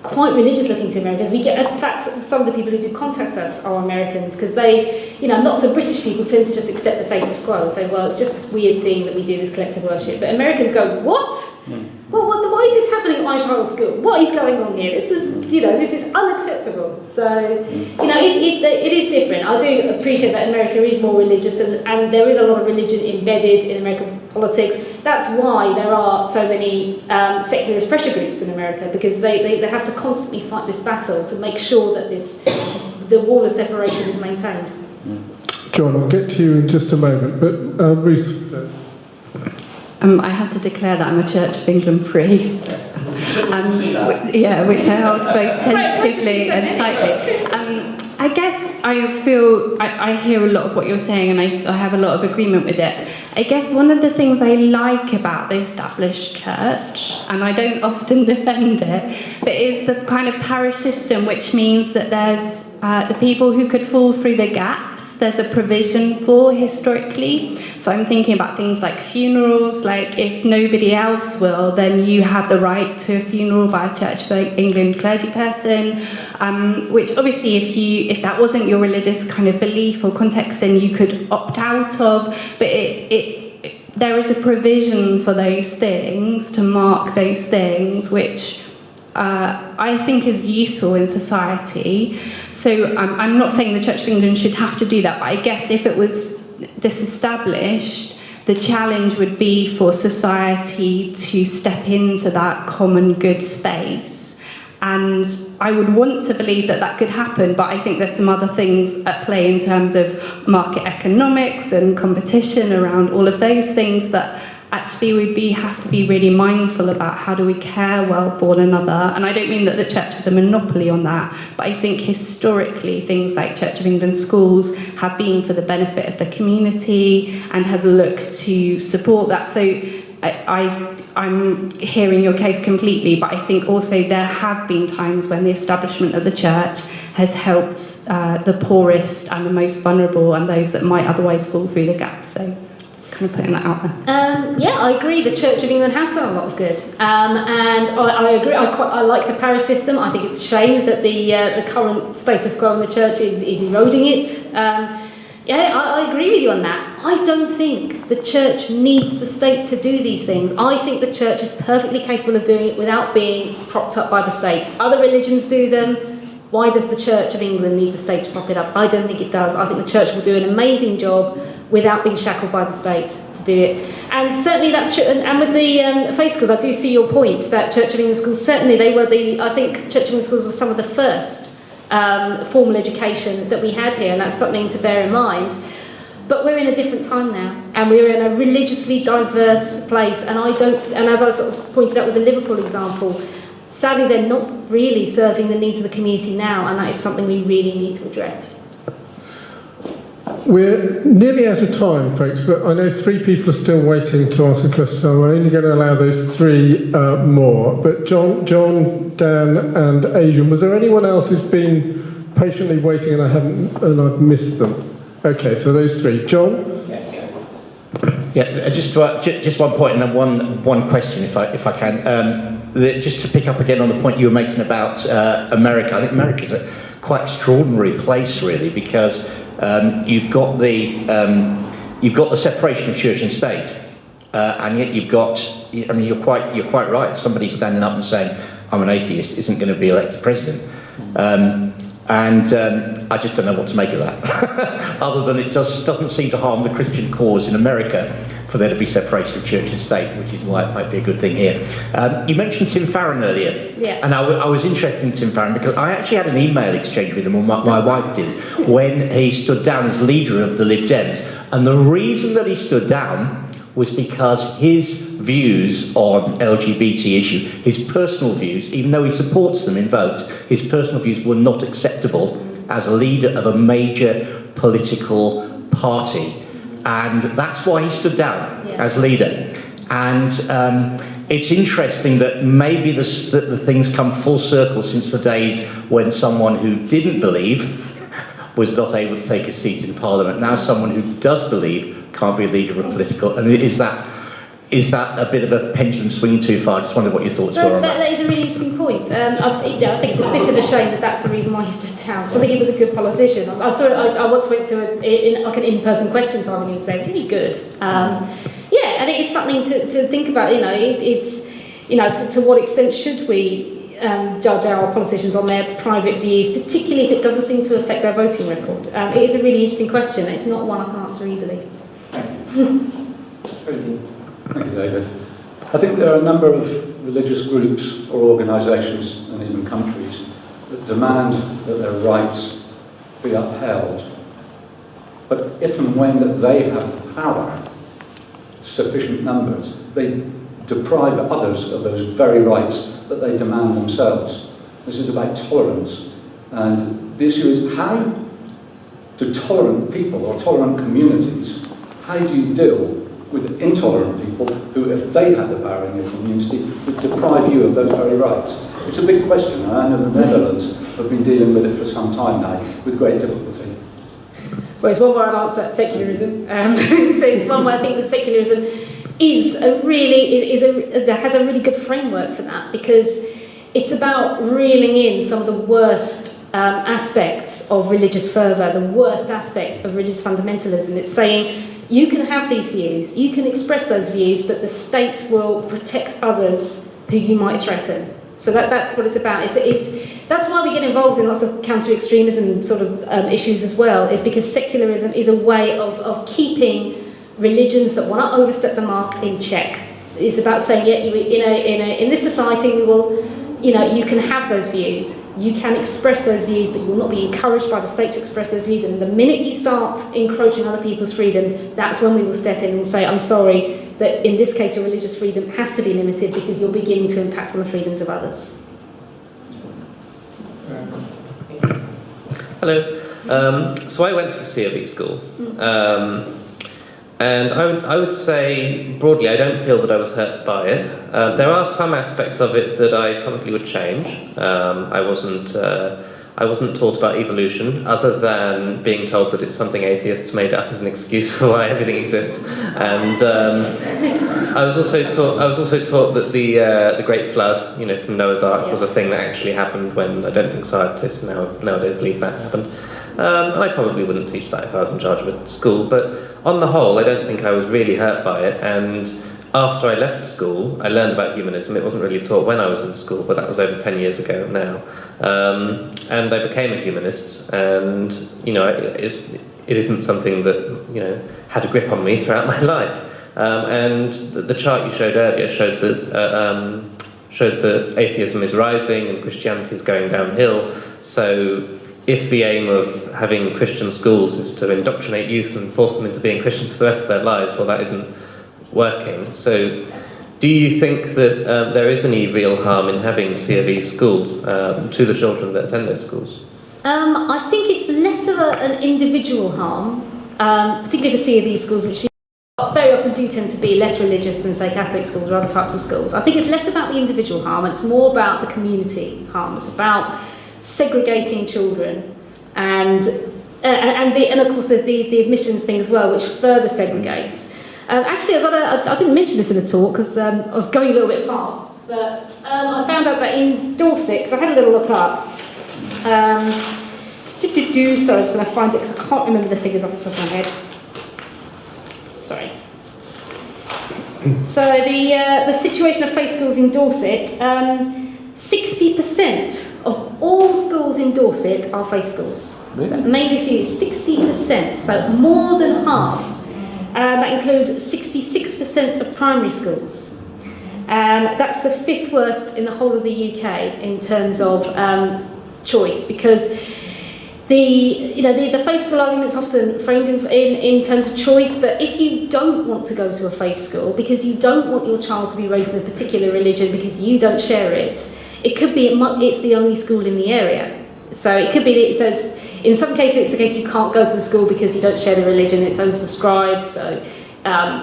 [SPEAKER 3] quite religious looking to Americans. We get, in fact, some of the people who do contact us are Americans, because they, lots of British people tend to just accept the status quo and say, well, it's just this weird thing that we do, this collective worship. But Americans go, what? Well, why is this happening at my child's school? What is going on here? This is, this is unacceptable. So, it is different. I do appreciate that America is more religious, and there is a lot of religion embedded in American politics. That's why there are so many secularist pressure groups in America, because they have to constantly fight this battle to make sure that the wall of separation is maintained.
[SPEAKER 1] John, I'll get to you in just a moment, but Ruth.
[SPEAKER 14] I have to declare that I'm a Church of England priest. Yeah, which I hold both tentatively and tightly. I guess I hear a lot of what you're saying, and I have a lot of agreement with it. I guess one of the things I like about the established church, and I don't often defend it, but is the kind of parish system, which means that there's the people who could fall through the gaps, there's a provision for historically. So I'm thinking about things like funerals, like if nobody else will, then you have the right to a funeral by a Church of England clergy person, which obviously if that wasn't your religious kind of belief or context, then you could opt out of, but there is a provision for those things, to mark those things, which I think is useful in society. So I'm not saying the Church of England should have to do that, but I guess if it was disestablished, the challenge would be for society to step into that common good space. And I would want to believe that that could happen, but I think there's some other things at play in terms of market economics and competition around all of those things that actually we'd have to be really mindful about. How do we care well for one another? And I don't mean that the church has a monopoly on that, but I think historically things like Church of England schools have been for the benefit of the community and have looked to support that. So I'm hearing your case completely, but I think also there have been times when the establishment of the church has helped the poorest and the most vulnerable and those that might otherwise fall through the gaps. So kind of putting that out there.
[SPEAKER 3] Yeah, I agree. The Church of England has done a lot of good, and I agree. I like the parish system. I think it's a shame that the current status quo in the church is eroding it. Yeah, I agree with you on that. I don't think the church needs the state to do these things. I think the church is perfectly capable of doing it without being propped up by the state. Other religions do them. Why does the Church of England need the state to prop it up? I don't think it does. I think the church will do an amazing job without being shackled by the state to do it. And certainly that's true. And with the faith schools, I do see your point that Church of England schools, certainly they were I think Church of England schools were some of the first formal education that we had here, and that's something to bear in mind. But we're in a different time now, and we're in a religiously diverse place, and as I sort of pointed out with the Liverpool example, sadly they're not really serving the needs of the community now, and that is something we really need to address.
[SPEAKER 1] We're nearly out of time, folks, but I know 3 people are still waiting to ask a question, so we're only going to allow those 3 more. But John, Dan and Adrian, was there anyone else who's been patiently waiting and I've missed them? Okay, so those 3. John?
[SPEAKER 7] Yeah, just one point and then one question, if I can. Just to pick up again on the point you were making about America. I think America's a quite extraordinary place, really, because you've got the separation of church and state, and yet you've got. I mean, you're quite right. Somebody standing up and saying, "I'm an atheist," isn't going to be elected president. I just don't know what to make of that, other than it doesn't seem to harm the Christian cause in America for there to be separation of church and state, which is why it might be a good thing here. You mentioned Tim Farron earlier,
[SPEAKER 3] yeah.
[SPEAKER 7] And I was interested in Tim Farron because I actually had an email exchange with him, or my wife did, when he stood down as leader of the Lib Dems. And the reason that he stood down was because his views on LGBT issue, his personal views, even though he supports them in votes, his personal views were not acceptable as a leader of a major political party. And that's why he stood down as leader. And it's interesting that maybe the things come full circle since the days when someone who didn't believe was not able to take a seat in Parliament. Now someone who does believe can't be a leader of political. And is that a bit of a pendulum swinging too far? I just wondered what your thoughts were on that.
[SPEAKER 3] That is a really interesting point. I think it's a bit of a shame that that's the reason why he stood down. So I think he was a good politician. I once went to an in-person question time and he was there, really good. Yeah, and it's something to think about. It's to what extent should we judge our politicians on their private views, particularly if it doesn't seem to affect their voting record? It is a really interesting question. It's not one I can answer easily.
[SPEAKER 15] Thank you, David. I think there are a number of religious groups or organisations and even countries that demand that their rights be upheld. But if and when that they have the power to sufficient numbers, they deprive others of those very rights that they demand themselves. This is about tolerance. And the issue is, how do tolerant people or tolerant communities, how do you deal with intolerant people who, if they had the power in your community, would deprive you of those very rights? It's a big question, and I know the Netherlands have been dealing with it for some time now, with great difficulty.
[SPEAKER 3] Well, it's one where I'd answer secularism. So it's one where I think that secularism has a really good framework for that, because it's about reeling in some of the worst aspects of religious fervour, the worst aspects of religious fundamentalism. It's saying you can have these views, you can express those views, but the state will protect others who you might threaten. So that's what it's about. That's why we get involved in lots of counter-extremism sort of issues as well, is because secularism is a way of keeping religions that want to overstep the mark in check. It's about saying, in this society, we will, you can have those views, you can express those views, but you will not be encouraged by the state to express those views. And the minute you start encroaching other people's freedoms, that's when we will step in and say, I'm sorry, that in this case, your religious freedom has to be limited because you're beginning to impact on the freedoms of others.
[SPEAKER 9] Hello. So I went to a COB school, and I would say broadly I don't feel that I was hurt by it. There are some aspects of it that I probably would change. I wasn't taught about evolution, other than being told that it's something atheists made up as an excuse for why everything exists. And I was also taught that the Great Flood, from Noah's Ark, was a thing that actually happened, when I don't think scientists nowadays believe that happened. And I probably wouldn't teach that if I was in charge of a school, but on the whole, I don't think I was really hurt by it. And after I left school, I learned about humanism. It wasn't really taught when I was in school, but that was over 10 years ago now. And I became a humanist, and it isn't something that had a grip on me throughout my life. And the chart you showed earlier showed that atheism is rising and Christianity is going downhill. So if the aim of having Christian schools is to indoctrinate youth and force them into being Christians for the rest of their lives, well, that isn't working. So do you think that there is any real harm in having COB schools to the children that attend those schools?
[SPEAKER 3] I think it's less of an individual harm, particularly for COB schools, which very often do tend to be less religious than, say, Catholic schools or other types of schools. I think it's less about the individual harm, it's more about the community harm. It's about segregating children, and of course there's the admissions thing as well, which further segregates. Actually, I didn't mention this in the talk because I was going a little bit fast, but I found out that in Dorset, because I had a little look up, sorry, I'm just going to find it because I can't remember the figures off the top of my head. Sorry. So the situation of faith schools in Dorset, 60% of all schools in Dorset are faith schools. Really? So maybe see 60%, so more than half. That includes 66% of primary schools. That's the 5th worst in the whole of the UK in terms of choice, because the faith school argument's often framed in terms of choice, but if you don't want to go to a faith school because you don't want your child to be raised in a particular religion because you don't share it, it could be it's the only school in the area. So it could be that it says, in some cases it's the case you can't go to the school because you don't share the religion, it's oversubscribed, so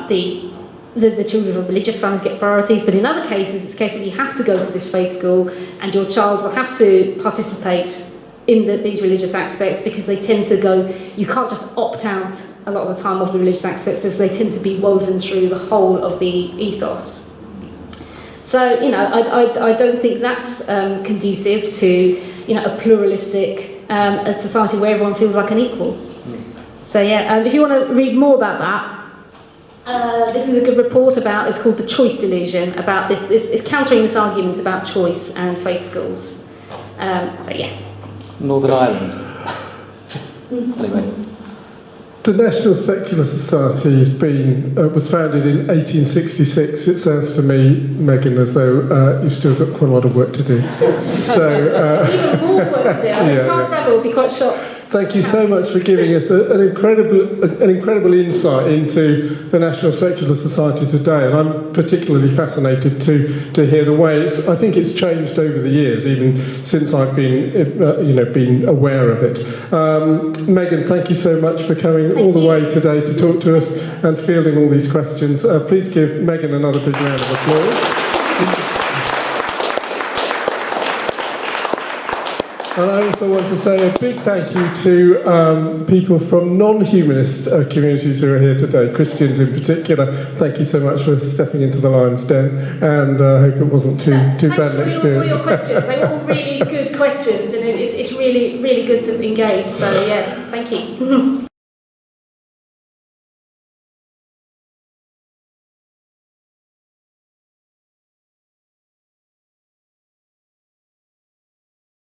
[SPEAKER 3] the children of religious families get priorities, but in other cases it's a case that you have to go to this faith school and your child will have to participate in these religious aspects because they tend to go, you can't just opt out a lot of the time of the religious aspects because they tend to be woven through the whole of the ethos. So, I don't think that's conducive to, a pluralistic a society where everyone feels like an equal. So yeah, if you want to read more about that, this is a good report about, it's called The Choice Delusion, about this is countering this argument about choice and faith schools. So yeah.
[SPEAKER 13] Northern Ireland. Anyway.
[SPEAKER 1] The National Secular Society was founded in 1866. It sounds to me, Megan, as though you've still got quite a lot of work to do. So,
[SPEAKER 3] even more work to do. I think Charles Bradley will be quite shocked.
[SPEAKER 1] Thank you so much for giving us an incredible insight into the National Secular Society today, and I'm particularly fascinated to hear the way I think it's changed over the years, even since I've been aware of it. Megan, thank you so much for coming all the way today to talk to us and fielding all these questions. Please give Megan another big round of applause. And I also want to say a big thank you to people from non-humanist communities who are here today, Christians in particular. Thank you so much for stepping into the lion's den, and I hope it wasn't too bad an experience.
[SPEAKER 3] Thanks for all your questions. They were all really good questions, and it's really, really good to engage. So yeah, thank you.